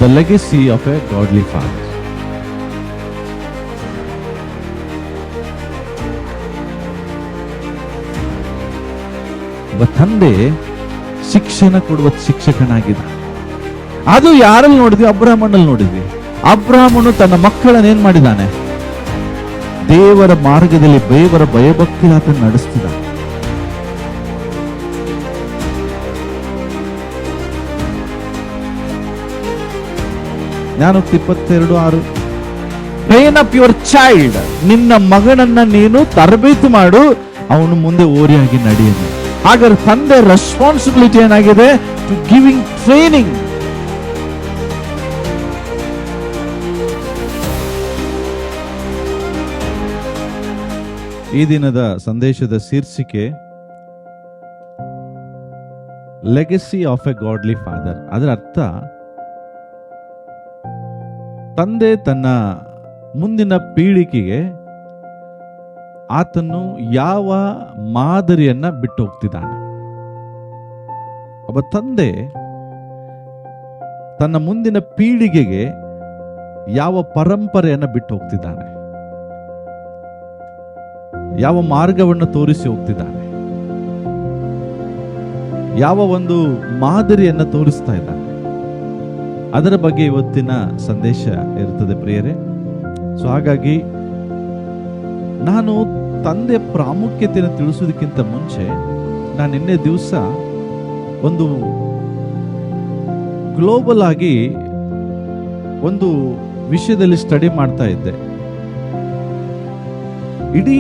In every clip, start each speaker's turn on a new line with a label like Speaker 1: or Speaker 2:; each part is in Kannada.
Speaker 1: the legacy of a godly father. ಒಬ್ಬ ತಂದೆ ಶಿಕ್ಷಣ ಕೊಡುವ ಶಿಕ್ಷಕನಾಗಿದ್ದ. ಅದು ಯಾರಲ್ಲಿ ನೋಡಿದ್ವಿ? ಅಬ್ರಾಹ್ಮನಲ್ಲಿ ನೋಡಿದ್ವಿ. ಅಬ್ರಾಹ್ಮನು ತನ್ನ ಮಕ್ಕಳನ್ನ ಏನ್ ಮಾಡಿದಾನೆ? ದೇವರ ಮಾರ್ಗದಲ್ಲಿ ದೇವರ ಭಯಭಕ್ತಿ ಆತ ನಡೆಸ್ತಿದ್ದ. ನಾನು 22:6 ಟ್ರೈನ್ ಅಪ್ ಯುವರ್ ಚೈಲ್ಡ್, ನಿನ್ನ ಮಗನನ್ನ ನೀನು ತರಬೇತಿ ಮಾಡು, ಅವನು ಮುಂದೆ ಓರಿಯಾಗಿ ನಡೆಯಲಿ. ಹಾಗಾದ್ರೆ ತಂದೆ ರೆಸ್ಪಾನ್ಸಿಬಿಲಿಟಿ ಏನಾಗಿದೆ? To giving training. ಈ ದಿನದ ಸಂದೇಶದ ಶೀರ್ಷಿಕೆ legacy of a godly father. ಅದರ ಅರ್ಥ, ತಂದೆ ತನ್ನ ಮುಂದಿನ ಪೀಳಿಗೆಗೆ ಆತನು ಯಾವ ಮಾದರಿಯನ್ನ ಬಿಟ್ಟು ಹೋಗ್ತಿದ್ದಾನೆ. ಒಬ್ಬ ತಂದೆ ತನ್ನ ಮುಂದಿನ ಪೀಳಿಗೆಗೆ ಯಾವ ಪರಂಪರೆಯನ್ನ ಬಿಟ್ಟು ಹೋಗ್ತಿದ್ದಾನೆ, ಯಾವ ಮಾರ್ಗವನ್ನು ತೋರಿಸಿ ಹೋಗ್ತಿದ್ದಾನೆ, ಯಾವ ಒಂದು ಮಾದರಿಯನ್ನ ತೋರಿಸ್ತಾ ಇದ್ದಾನೆ, ಅದರ ಬಗ್ಗೆ ಇವತ್ತಿನ ಸಂದೇಶ ಇರ್ತದೆ ಪ್ರಿಯರೇ. ಸೊ ಹಾಗಾಗಿ ನಾನು ತಂದೆಯ ಪ್ರಾಮುಖ್ಯತೆಯನ್ನು ತಿಳಿಸೋದಕ್ಕಿಂತ ಮುಂಚೆ, ನಾನು ನಿನ್ನೆ ದಿವಸ ಒಂದು ಗ್ಲೋಬಲ್ ಆಗಿ ಒಂದು ವಿಷಯದಲ್ಲಿ ಸ್ಟಡಿ ಮಾಡ್ತಾ ಇದ್ದೆ. ಇಡೀ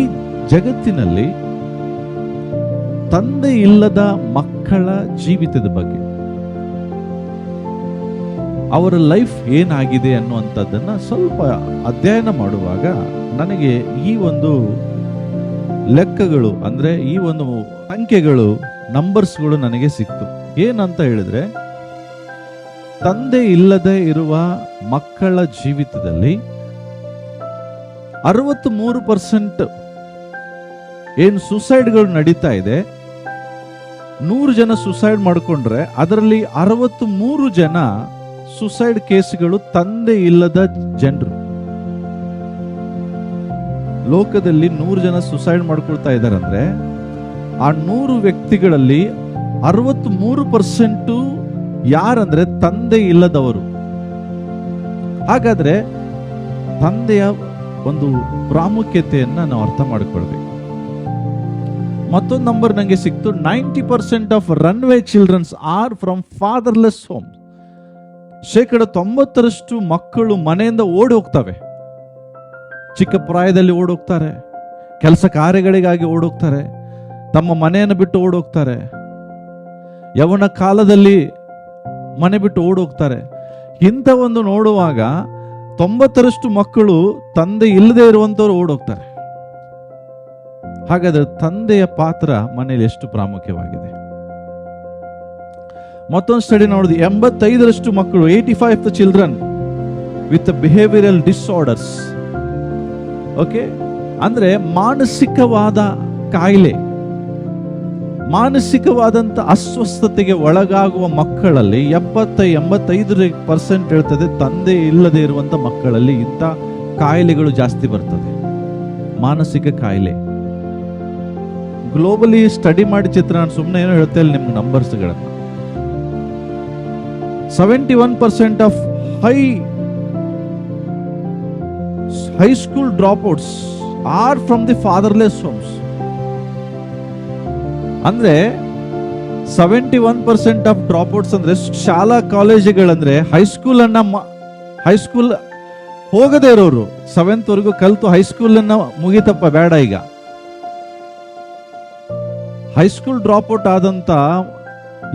Speaker 1: ಜಗತ್ತಿನಲ್ಲಿ ತಂದೆ ಇಲ್ಲದ ಮಕ್ಕಳ ಜೀವಿತದ ಬಗ್ಗೆ, ಅವರ ಲೈಫ್ ಏನಾಗಿದೆ ಅನ್ನುವಂಥದ್ದನ್ನ ಸ್ವಲ್ಪ ಅಧ್ಯಯನ ಮಾಡುವಾಗ ನನಗೆ ಈ ಒಂದು ಲೆಕ್ಕಗಳು, ಅಂದ್ರೆ ಈ ಒಂದು ಸಂಖ್ಯೆಗಳು, ನಂಬರ್ಸ್ಗಳು ನನಗೆ ಸಿಕ್ತು. ಏನಂತ ಹೇಳಿದ್ರೆ, ತಂದೆ ಇಲ್ಲದೆ ಇರುವ ಮಕ್ಕಳ ಜೀವಿತದಲ್ಲಿ 63% ಏನು ಸುಸೈಡ್ಗಳು ನಡೀತಾ ಇದೆ. 100 ಜನ ಸುಸೈಡ್ ಮಾಡಿಕೊಂಡ್ರೆ ಅದರಲ್ಲಿ 63 ಜನ ಸುಸೈಡ್ ಕೇಸ್ಗಳು ತಂದೆ ಇಲ್ಲದ ಜನರು. ಲೋಕದಲ್ಲಿ 100 ಜನ ಸುಸೈಡ್ ಮಾಡ್ಕೊಳ್ತಾ ಇದ್ದಾರೆ ಅಂದ್ರೆ ಆ 100 ವ್ಯಕ್ತಿಗಳಲ್ಲಿ 63% ಯಾರಂದ್ರೆ ತಂದೆ ಇಲ್ಲದವರು. ಹಾಗಾದ್ರೆ ತಂದೆಯ ಒಂದು ಪ್ರಾಮುಖ್ಯತೆಯನ್ನ ನಾವು ಅರ್ಥ ಮಾಡಿಕೊಳ್ಬೇಕು. ಮತ್ತೊಂದು ನಂಬರ್ ನಂಗೆ ಸಿಕ್ತು. 90% of runaway childrens are from fatherless home. 90% ಮಕ್ಕಳು ಮನೆಯಿಂದ ಓಡಿ ಹೋಗ್ತವೆ. ಚಿಕ್ಕ ಪ್ರಾಯದಲ್ಲಿ ಓಡೋಗ್ತಾರೆ, ಕೆಲಸ ಕಾರ್ಯಗಳಿಗಾಗಿ ಓಡೋಗ್ತಾರೆ, ತಮ್ಮ ಮನೆಯನ್ನು ಬಿಟ್ಟು ಓಡೋಗ್ತಾರೆ, ಯವನ ಕಾಲದಲ್ಲಿ ಮನೆ ಬಿಟ್ಟು ಓಡೋಗ್ತಾರೆ. ಇಂಥ ಒಂದು ನೋಡುವಾಗ 90% ಮಕ್ಕಳು ತಂದೆ ಇಲ್ಲದೆ ಇರುವಂತವ್ರು ಓಡೋಗ್ತಾರೆ. ಹಾಗಾದ್ರೆ ತಂದೆಯ ಪಾತ್ರ ಮನೆಯಲ್ಲಿ ಎಷ್ಟು ಪ್ರಾಮುಖ್ಯವಾಗಿದೆ. ಮತ್ತೊಂದು ಸ್ಟಡಿ ನೋಡಿದ್ವಿ. 85% ಮಕ್ಕಳು, 85% children with behavioural disorders. Okay, ಅಂದ್ರೆ ಮಾನಸಿಕವಾದ ಕಾಯಿಲೆ, ಮಾನಸಿಕವಾದಂತ ಅಸ್ವಸ್ಥತೆಗೆ ಒಳಗಾಗುವ ಮಕ್ಕಳಲ್ಲಿ 85% ಹೇಳ್ತದೆ ತಂದೆ ಇಲ್ಲದೆ ಇರುವಂತ ಮಕ್ಕಳಲ್ಲಿ ಇಂಥ ಕಾಯಿಲೆಗಳು ಜಾಸ್ತಿ ಬರ್ತದೆ, ಮಾನಸಿಕ ಕಾಯಿಲೆ. ಗ್ಲೋಬಲಿ ಸ್ಟಡಿ ಮಾಡಿ ಚಿತ್ರ, ನಾನು ಸುಮ್ಮನೆ ಏನೋ ಹೇಳ್ತಾ ಇಲ್ಲ ನಿಮ್ಗೆ ನಂಬರ್ಸ್ಗಳನ್ನ. 71% of high school dropouts are from the fatherless homes. ಅಂದ್ರೆ 71% ಆಫ್ ಡ್ರಾಪ್ಔಟ್ಸ್ ಅಂದ್ರೆ ಶಾಲಾ ಕಾಲೇಜುಗಳಂದ್ರೆ ಹೈಸ್ಕೂಲ್ ಹೋಗದೇ ಇರೋರು, 7th ವರೆಗೂ ಕಲ್ತು ಹೈಸ್ಕೂಲ್ ಅನ್ನ ಮುಗಿತಪ್ಪ ಬೇಡ, ಈಗ ಹೈಸ್ಕೂಲ್ ಡ್ರಾಪ್ಔಟ್ ಆದಂತ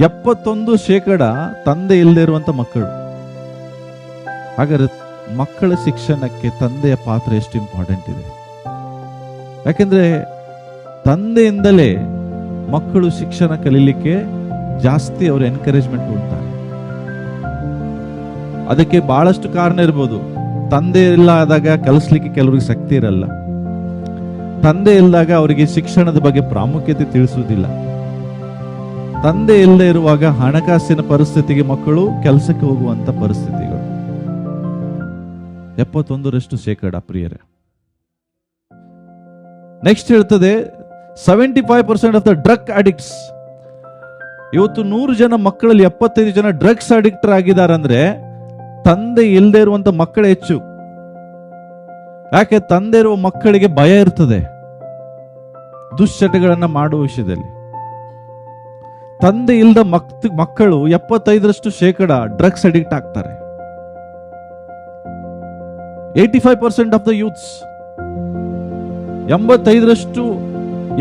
Speaker 1: 71% ತಂದೆ ಇಲ್ಲದೆ ಇರುವಂತ ಮಕ್ಕಳು. ಹಾಗಾದ್ರೆ ಮಕ್ಕಳ ಶಿಕ್ಷಣಕ್ಕೆ ತಂದೆಯ ಪಾತ್ರ ಎಷ್ಟು ಇಂಪಾರ್ಟೆಂಟ್ ಇದೆ. ಯಾಕೆಂದ್ರೆ ತಂದೆಯಿಂದಲೇ ಮಕ್ಕಳು ಶಿಕ್ಷಣ ಕಲೀಲಿಕ್ಕೆ ಜಾಸ್ತಿ ಅವರು ಎನ್ಕರೇಜ್ಮೆಂಟ್ ಕೊಡ್ತಾರೆ. ಅದಕ್ಕೆ ಬಹಳಷ್ಟು ಕಾರಣ ಇರ್ಬೋದು. ತಂದೆ ಇಲ್ಲ ಆದಾಗ ಕಲಿಸ್ಲಿಕ್ಕೆ ಕೆಲವರಿಗೆ ಶಕ್ತಿ ಇರಲ್ಲ, ತಂದೆ ಇಲ್ಲದಾಗ ಅವರಿಗೆ ಶಿಕ್ಷಣದ ಬಗ್ಗೆ ಪ್ರಾಮುಖ್ಯತೆ ತಿಳಿಸುವುದಿಲ್ಲ, ತಂದೆ ಇಲ್ಲದೆ ಇರುವಾಗ ಹಣಕಾಸಿನ ಪರಿಸ್ಥಿತಿಗೆ ಮಕ್ಕಳು ಕೆಲಸಕ್ಕೆ ಹೋಗುವಂತ ಪರಿಸ್ಥಿತಿಗಳು. 71% ಪ್ರಿಯರೇ. ನೆಕ್ಸ್ಟ್ ಹೇಳ್ತದೆ 75% ಆಫ್ ದ ಡ್ರಗ್ ಅಡಿಕ್ಟ್ಸ್. ಇವತ್ತು 100 ಜನ ಮಕ್ಕಳಲ್ಲಿ 75 ಜನ ಡ್ರಗ್ಸ್ ಅಡಿಕ್ಟರ್ ಆಗಿದ್ದಾರೆ ಅಂದ್ರೆ ತಂದೆ ಇಲ್ಲದೆ ಇರುವಂತ ಮಕ್ಕಳೇ ಹೆಚ್ಚು. ಯಾಕೆ? ತಂದೆ ಇರುವ ಮಕ್ಕಳಿಗೆ ಭಯ ಇರ್ತದೆ ದುಶ್ಚಟಗಳನ್ನ ಮಾಡುವ ವಿಷಯದಲ್ಲಿ. ತಂದೆ ಇಲ್ಲದ ಮಕ್ಕಳು 75% ಡ್ರಗ್ಸ್ ಅಡಿಕ್ಟ್ ಆಗ್ತಾರೆ. 85% ಆಫ್ ದ ಯೂತ್ಸ್, 85%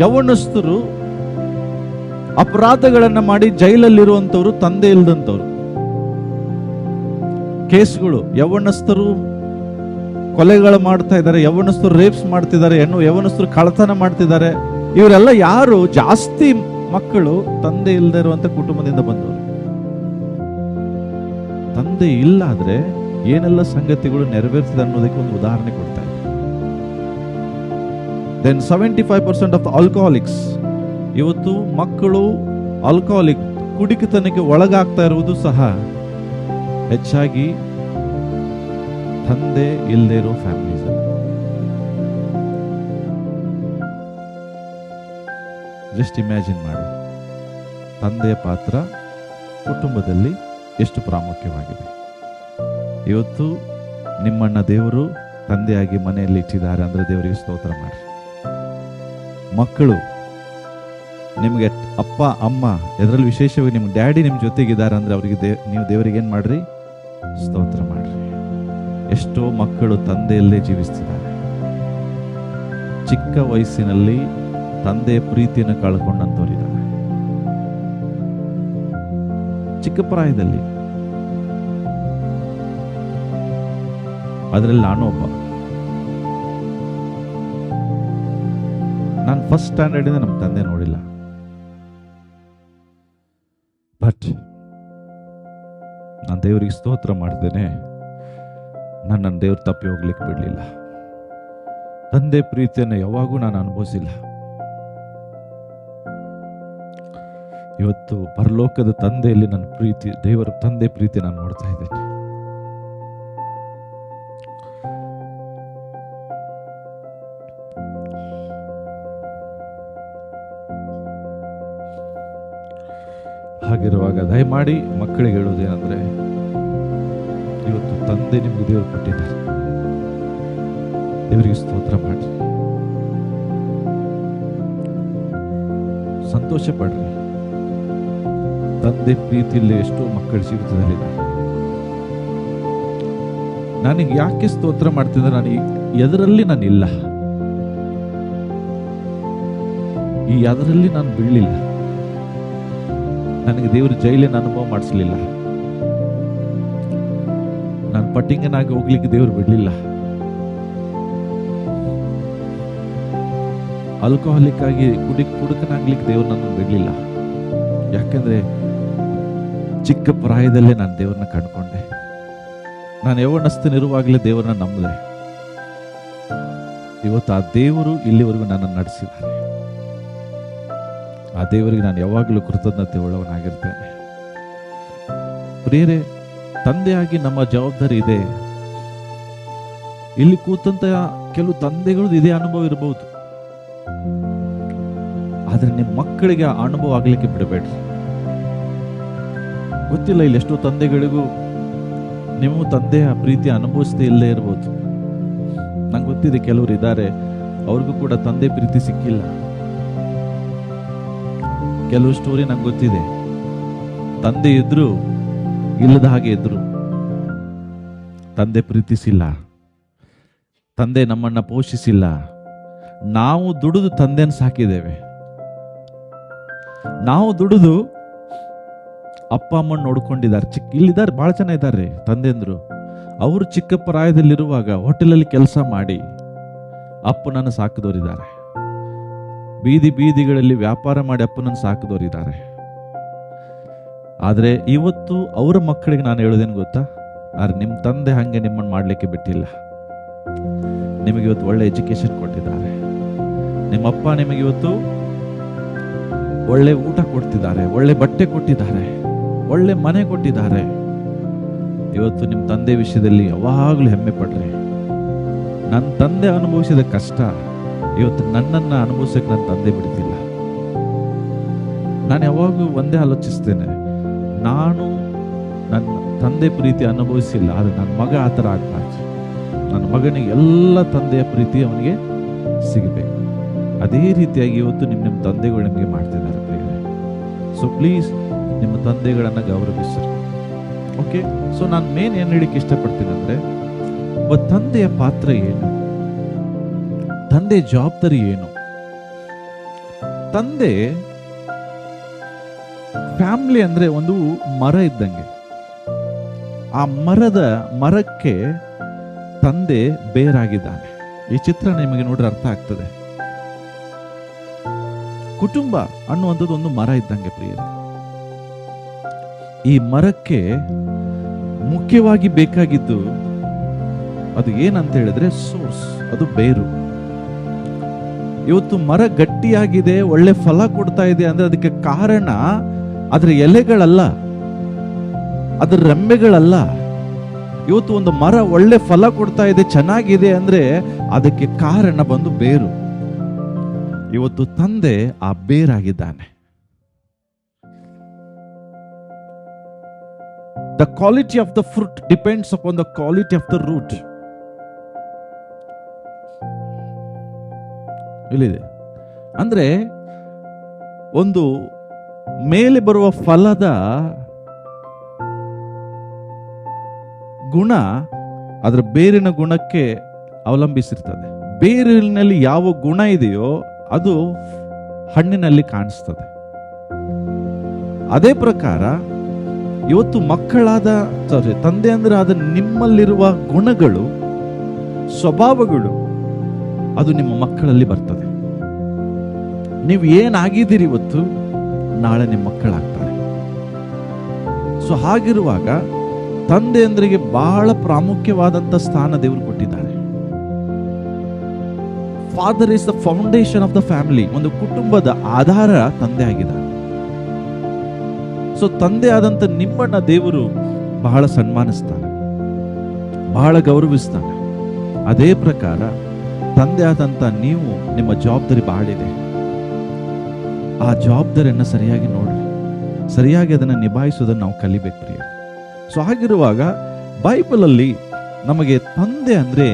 Speaker 1: ಯೌವನಸ್ಥರು ಅಪರಾಧಗಳನ್ನ ಮಾಡಿ ಜೈಲಲ್ಲಿರುವಂತವ್ರು ತಂದೆ ಇಲ್ದಂತವ್ರು. ಕೇಸ್ಗಳು, ಯೌವನಸ್ಥರು ಕೊಲೆಗಳು ಮಾಡ್ತಾ ಇದ್ದಾರೆ, ಯೌವನಸ್ಥರು ರೇಪ್ಸ್ ಮಾಡ್ತಿದ್ದಾರೆ, ಯೌವನಸ್ಥರು ಕಳ್ಳತನ ಮಾಡ್ತಿದ್ದಾರೆ. ಇವರೆಲ್ಲ ಯಾರು? ಜಾಸ್ತಿ ಮಕ್ಕಳು ತಂದೆ ಇಲ್ಲದೆ ಇರುವಂತ ಕುಟುಂಬದಿಂದ ಬಂದವರು. ತಂದೆ ಇಲ್ಲ ಆದ್ರೆ ಏನೆಲ್ಲ ಸಂಗತಿಗಳು ನೆರವೇರ್ತದೆ ಅನ್ನೋದಕ್ಕೆ ಒಂದು ಉದಾಹರಣೆ ಕೊಡ್ತಾ ಇದೆ. Then 75% of alcoholics. ಇವತ್ತು ಮಕ್ಕಳು ಆಲ್ಕೋಹಾಲಿಕ್ ಕುಡಿತನಕ್ಕೆ ಒಳಗಾಗ್ತಾ ಇರುವುದು ಸಹ ಹೆಚ್ಚಾಗಿ ತಂದೆ ಇಲ್ಲದೆ ಇರೋ ಫ್ಯಾಮಿಲೀಸ್. ಜಸ್ಟ್ ಇಮ್ಯಾಜಿನ್ ಮಾಡಿ, ತಂದೆಯ ಪಾತ್ರ ಕುಟುಂಬದಲ್ಲಿ ಎಷ್ಟು ಪ್ರಾಮುಖ್ಯವಾಗಿದೆ. ಇವತ್ತು ನಿಮ್ಮನ್ನ ದೇವರು ತಂದೆಯಾಗಿ ಮನೆಯಲ್ಲಿ ಇಟ್ಟಿದ್ದಾರೆ ಅಂದ್ರೆ ದೇವರಿಗೆ ಸ್ತೋತ್ರ ಮಾಡಿ. ಮಕ್ಕಳು ನಿಮಗೆ ಅಪ್ಪ ಅಮ್ಮ, ಇದರಲ್ಲಿ ವಿಶೇಷವಾಗಿ ನಿಮ್ಮ ಡ್ಯಾಡಿ ನಿಮ್ಮ ಜೊತೆಗಿದ್ದಾರೆ ಅಂದ್ರೆ ಅವರಿಗೆ ನೀವು ದೇವರಿಗೆ ಏನ್ ಮಾಡ್ರಿ? ಸ್ತೋತ್ರ ಮಾಡ್ರಿ. ಎಷ್ಟೋ ಮಕ್ಕಳು ತಂದೆಯಲ್ಲೇ ಜೀವಿಸ್ತಿದ್ದಾರೆ. ಚಿಕ್ಕ ವಯಸ್ಸಿನಲ್ಲಿ ತಂದೆಯ ಪ್ರೀತಿಯನ್ನು ಕಳ್ಕೊಂಡಂತವರಿದ್ದಾರೆ. ಚಿಕ್ಕ ಪ್ರಾಯದಲ್ಲಿ. ಅದರಲ್ಲಿ ನಾನು ಒಬ್ಬ. ನಾನು ಫಸ್ಟ್ ಸ್ಟ್ಯಾಂಡರ್ಡ್ ಇಂದ ನಮ್ಮ ತಂದೆ ನೋಡಿಲ್ಲ. ಬಟ್ ನಾನು ದೇವರಿಗೆ ಸ್ತೋತ್ರ ಮಾಡ್ತೇನೆ, ನನ್ನ ದೇವ್ರ ತಪ್ಪಿ ಹೋಗ್ಲಿಕ್ಕೆ ಬಿಡಲಿಲ್ಲ. ತಂದೆ ಪ್ರೀತಿಯನ್ನು ಯಾವಾಗೂ ನಾನು ಅನುಭವಿಸಿಲ್ಲ. ಇವತ್ತು ಪರಲೋಕದ ತಂದೆಯಲ್ಲಿ ನನ್ನ ಪ್ರೀತಿ, ದೇವರ ತಂದೆ ಪ್ರೀತಿ ನಾನು ನೋಡ್ತಾ ಇದ್ದೇನೆ. ಹಾಗಿರುವಾಗ ದಯಮಾಡಿ ಮಕ್ಕಳಿಗೆ ಹೇಳೋದೇನೆಂದ್ರೆ, ಇವತ್ತು ತಂದೆ ನಿಮ್ಗೆ ದೇವರು ಕೊಟ್ಟಿದ್ದಾರೆ, ದೇವರಿಗೆ ಸ್ತೋತ್ರ ಮಾಡಿ, ಸಂತೋಷ ಪಡ್ರಿ. ತಂದೆ ಪ್ರೀತಿಯಲ್ಲಿ ಎಷ್ಟೋ ಮಕ್ಕಳ ಜೀವಿತದಲ್ಲಿದ್ದಾರೆ. ನನಗೆ ಯಾಕೆ ಸ್ತೋತ್ರ ಮಾಡ್ತಿದ್ರೆ, ನಾನು ಎದರಲ್ಲಿ ನಾನಿಲ್ಲ, ಈ ಅದರಲ್ಲಿ ನಾನು ಬೀಳಲಿಲ್ಲ. ನನಗೆ ದೇವರು ಜೈಲಿನ ಅನುಭವ ಮಾಡಿಸ್ಲಿಲ್ಲ. ನಾನು ಪಟ್ಟಿಂಗನಾಗಿ ಹೋಗ್ಲಿಕ್ಕೆ ದೇವರು ಬಿಡ್ಲಿಲ್ಲ. ಆಲ್ಕೋಹಾಲಿಕ್ ಆಗಿ ಕುಡುಕನಾಗ್ಲಿಕ್ಕೆ ದೇವರು ನನ್ನ ಬಿಡ್ಲಿಲ್ಲ. ಯಾಕಂದ್ರೆ ಚಿಕ್ಕ ಪ್ರಾಯದಲ್ಲೇ ನಾನು ದೇವ್ರನ್ನ ಕಂಡ್ಕೊಂಡೆ. ನಾನು ಯೌವನಸ್ಥನಿರುವಾಗಲೇ ದೇವರನ್ನ ನಂಬಿದೆ. ಇವತ್ತು ಆ ದೇವರು ಇಲ್ಲಿವರೆಗೂ ನನ್ನನ್ನು ನಡೆಸಿದ್ದಾರೆ. ಆ ದೇವರಿಗೆ ನಾನು ಯಾವಾಗಲೂ ಕೃತಜ್ಞತೆ ಉಳ್ಳವನಾಗಿರ್ತೇನೆ. ಪ್ರಿಯರೇ, ತಂದೆಯಾಗಿ ನಮ್ಮ ಜವಾಬ್ದಾರಿ ಇದೆ. ಇಲ್ಲಿ ಕೂತಂತ ಕೆಲವು ತಂದೆಗಳು ಇದೇ ಅನುಭವ ಇರಬಹುದು, ಆದ್ರೆ ನಿಮ್ಮ ಮಕ್ಕಳಿಗೆ ಆ ಅನುಭವ ಆಗ್ಲಿಕ್ಕೆ ಬಿಡಬೇಡ್ರಿ. ಗೊತ್ತಿಲ್ಲ, ಇಲ್ಲಿ ಎಷ್ಟೋ ತಂದೆಗಳಿಗೂ ನೀವು ತಂದೆಯ ಪ್ರೀತಿ ಅನುಭವಿಸದೇ ಇಲ್ಲದೆ ಇರ್ಬೋದು. ನಂಗೆ ಗೊತ್ತಿದೆ, ಕೆಲವರು ಇದ್ದಾರೆ, ಅವ್ರಿಗೂ ಕೂಡ ತಂದೆ ಪ್ರೀತಿ ಸಿಕ್ಕಿಲ್ಲ. ಕೆಲವು ಸ್ಟೋರಿ ನಂಗೆ ಗೊತ್ತಿದೆ, ತಂದೆ ಇದ್ರು ಇಲ್ಲದ ಹಾಗೆ ಇದ್ರು. ತಂದೆ ಪ್ರೀತಿಸಿಲ್ಲ, ತಂದೆ ನಮ್ಮನ್ನ ಪೋಷಿಸಿಲ್ಲ. ನಾವು ದುಡಿದು ತಂದೆನ ಸಾಕಿದ್ದೇವೆ. ನಾವು ದುಡಿದು ಅಪ್ಪ ಅಮ್ಮನ ನೋಡ್ಕೊಂಡಿದ್ದಾರೆ. ಇಲ್ಲಿದ್ದಾರೆ, ಬಹಳ ಜನ ಇದ್ದಾರೆ ತಂದೆಂದ್ರು. ಅವರು ಚಿಕ್ಕ ಪ್ರಾಯದಲ್ಲಿರುವಾಗ ಹೋಟೆಲಲ್ಲಿ ಕೆಲಸ ಮಾಡಿ ಅಪ್ಪನನ್ನು ಸಾಕಿದವರಿದ್ದಾರೆ. ಬೀದಿಗಳಲ್ಲಿ ವ್ಯಾಪಾರ ಮಾಡಿ ಅಪ್ಪನನ್ನು ಸಾಕಿದವರಿದ್ದಾರೆ. ಆದ್ರೆ ಇವತ್ತು ಅವರ ಮಕ್ಕಳಿಗೆ ನಾನು ಹೇಳೋದೇನು ಗೊತ್ತಾ? ಆದ್ರೆ ನಿಮ್ಮ ತಂದೆ ಹಂಗೆ ನಿಮ್ಮನ್ನು ಮಾಡ್ಲಿಕ್ಕೆ ಬಿಟ್ಟಿಲ್ಲ. ನಿಮಗೆ ಇವತ್ತು ಒಳ್ಳೆ ಎಜುಕೇಶನ್ ಕೊಟ್ಟಿದ್ದಾರೆ. ನಿಮ್ಮಪ್ಪ ನಿಮಗೆ ಇವತ್ತು ಒಳ್ಳೆ ಊಟ ಕೊಡ್ತಿದ್ದಾರೆ, ಒಳ್ಳೆ ಬಟ್ಟೆ ಕೊಟ್ಟಿದ್ದಾರೆ, ಒಳ್ಳೆ ಮನೆ ಕೊಟ್ಟಿದ್ದಾರೆ. ಇವತ್ತು ನಿಮ್ಮ ತಂದೆ ವಿಷಯದಲ್ಲಿ ಯಾವಾಗಲೂ ಹೆಮ್ಮೆ ಪಡ್ರಿ. ನನ್ನ ತಂದೆ ಅನುಭವಿಸಿದ ಕಷ್ಟ ಇವತ್ತು ನನ್ನನ್ನು ಅನುಭವಿಸಕ್ಕೆ ನನ್ನ ತಂದೆ ಬಿಡ್ತಿಲ್ಲ. ನಾನು ಯಾವಾಗೂ ಒಂದೇ ಆಲೋಚಿಸ್ತೇನೆ, ನಾನು ನನ್ನ ತಂದೆ ಪ್ರೀತಿ ಅನುಭವಿಸಿಲ್ಲ, ಆದರೆ ನನ್ನ ಮಗ ಆ ಥರ ಆಗ್ಬಾರ್ದು. ನನ್ನ ಮಗನಿಗೆ ಎಲ್ಲ ತಂದೆಯ ಪ್ರೀತಿ ಅವನಿಗೆ ಸಿಗಬೇಕು. ಅದೇ ರೀತಿಯಾಗಿ ಇವತ್ತು ನಿಮ್ಮ ತಂದೆಗಳು ನಿಮಗೆ ಮಾಡ್ತಿದ್ದಾರೆ ಪ್ರಿಯರೇ. ಸೊ ಪ್ಲೀಸ್ ನಿಮ್ಮ ತಂದೆಗಳನ್ನು ಗೌರವಿಸ್ರಿ. ಓಕೆ, ಸೊ ನಾನು ಮೇನ್ ಏನು ಹೇಳಿಕ್ಕೆ ಇಷ್ಟಪಡ್ತೀನಿ ಅಂದರೆ, ಒಬ್ಬ ತಂದೆಯ ಪಾತ್ರ ಏನು, ತಂದೆ ಜವಾಬ್ದಾರಿ ಏನು. ತಂದೆ ಫ್ಯಾಮಿಲಿ ಅಂದ್ರೆ ಒಂದು ಮರ ಇದ್ದಂಗೆ. ಆ ಮರಕ್ಕೆ ತಂದೆ ಬೇರಾಗಿದ್ದಾನೆ. ಈ ಚಿತ್ರ ನಿಮಗೆ ನೋಡ್ರೆ ಅರ್ಥ ಆಗ್ತದೆ. ಕುಟುಂಬ ಅನ್ನುವಂಥದ್ದು ಒಂದು ಮರ ಇದ್ದಂಗೆ ಪ್ರಿಯರೇ. ಈ ಮರಕ್ಕೆ ಮುಖ್ಯವಾಗಿ ಬೇಕಾಗಿದ್ದು ಅದು ಏನಂತ ಹೇಳಿದ್ರೆ ಸೋರ್ಸ್, ಅದು ಬೇರು. ಇವತ್ತು ಮರ ಗಟ್ಟಿಯಾಗಿದೆ, ಒಳ್ಳೆ ಫಲ ಕೊಡ್ತಾ ಇದೆ ಅಂದ್ರೆ ಅದಕ್ಕೆ ಕಾರಣ ಅದರ ಎಲೆಗಳಲ್ಲ, ಅದರ ರೆಂಬೆಗಳಲ್ಲ. ಇವತ್ತು ಒಂದು ಮರ ಒಳ್ಳೆ ಫಲ ಕೊಡ್ತಾ ಇದೆ, ಚೆನ್ನಾಗಿದೆ ಅಂದ್ರೆ ಅದಕ್ಕೆ ಕಾರಣ ಬಂದು ಬೇರು. ಇವತ್ತು ತಂದೆ ಆ ಬೇರಾಗಿದ್ದಾನೆ. The quality of the fruit depends upon the quality of the root. ಇಲ್ಲಿದೆ ಅಂದ್ರೆ ಒಂದು ಮೇಲೆ ಬರುವ ಫಲದ ಗುಣ ಅದರ ಬೇರಿನ ಗುಣಕ್ಕೆ ಅವಲಂಬಿಸಿರ್ತದೆ. ಬೇರಿನಲ್ಲಿ ಯಾವ ಗುಣ ಇದೆಯೋ ಅದು ಹಣ್ಣಿನಲ್ಲಿ ಕಾಣಿಸ್ತದೆ. ಅದೇ ಪ್ರಕಾರ ಇವತ್ತು ತಂದೆ ಅಂದ್ರೆ ಆದ ನಿಮ್ಮಲ್ಲಿರುವ ಗುಣಗಳು, ಸ್ವಭಾವಗಳು ಅದು ನಿಮ್ಮ ಮಕ್ಕಳಲ್ಲಿ ಬರ್ತದೆ. ನೀವು ಏನಾಗಿದ್ದೀರಿ ಇವತ್ತು, ನಾಳೆ ನಿಮ್ಮ ಮಕ್ಕಳಾಗ್ತಾರೆ. ಸೊ ಹಾಗಿರುವಾಗ ತಂದೆ ಅಂದ್ರಿಗೆ ಬಹಳ ಪ್ರಾಮುಖ್ಯವಾದಂತ ಸ್ಥಾನ ದೇವರು ಕೊಟ್ಟಿದ್ದಾರೆ. Father is the foundation of the family. ಒಂದು ಕುಟುಂಬದ ಆಧಾರ ತಂದೆ ಆಗಿದ್ದಾರೆ. ಸೊ ತಂದೆ ಆದಂತ ನಿಮ್ಮನ್ನ ದೇವರು ಬಹಳ ಸನ್ಮಾನಿಸ್ತಾನೆ, ಬಹಳ ಗೌರವಿಸ್ತಾನೆ. ಅದೇ ಪ್ರಕಾರ ತಂದೆ ಆದಂತ ನೀವು, ನಿಮ್ಮ ಜವಾಬ್ದಾರಿ ಬಹಳ ಇದೆ. ಆ ಜವಾಬ್ದಾರಿಯನ್ನು ಸರಿಯಾಗಿ ನೋಡ್ರಿ, ಸರಿಯಾಗಿ ಅದನ್ನು ನಿಭಾಯಿಸೋದನ್ನು ನಾವು ಕಲಿಬೇಕು ಪ್ರಿಯ. ಸೊ ಹಾಗಿರುವಾಗ ಬೈಬಲಲ್ಲಿ ನಮಗೆ ತಂದೆ ಅಂದ್ರೆ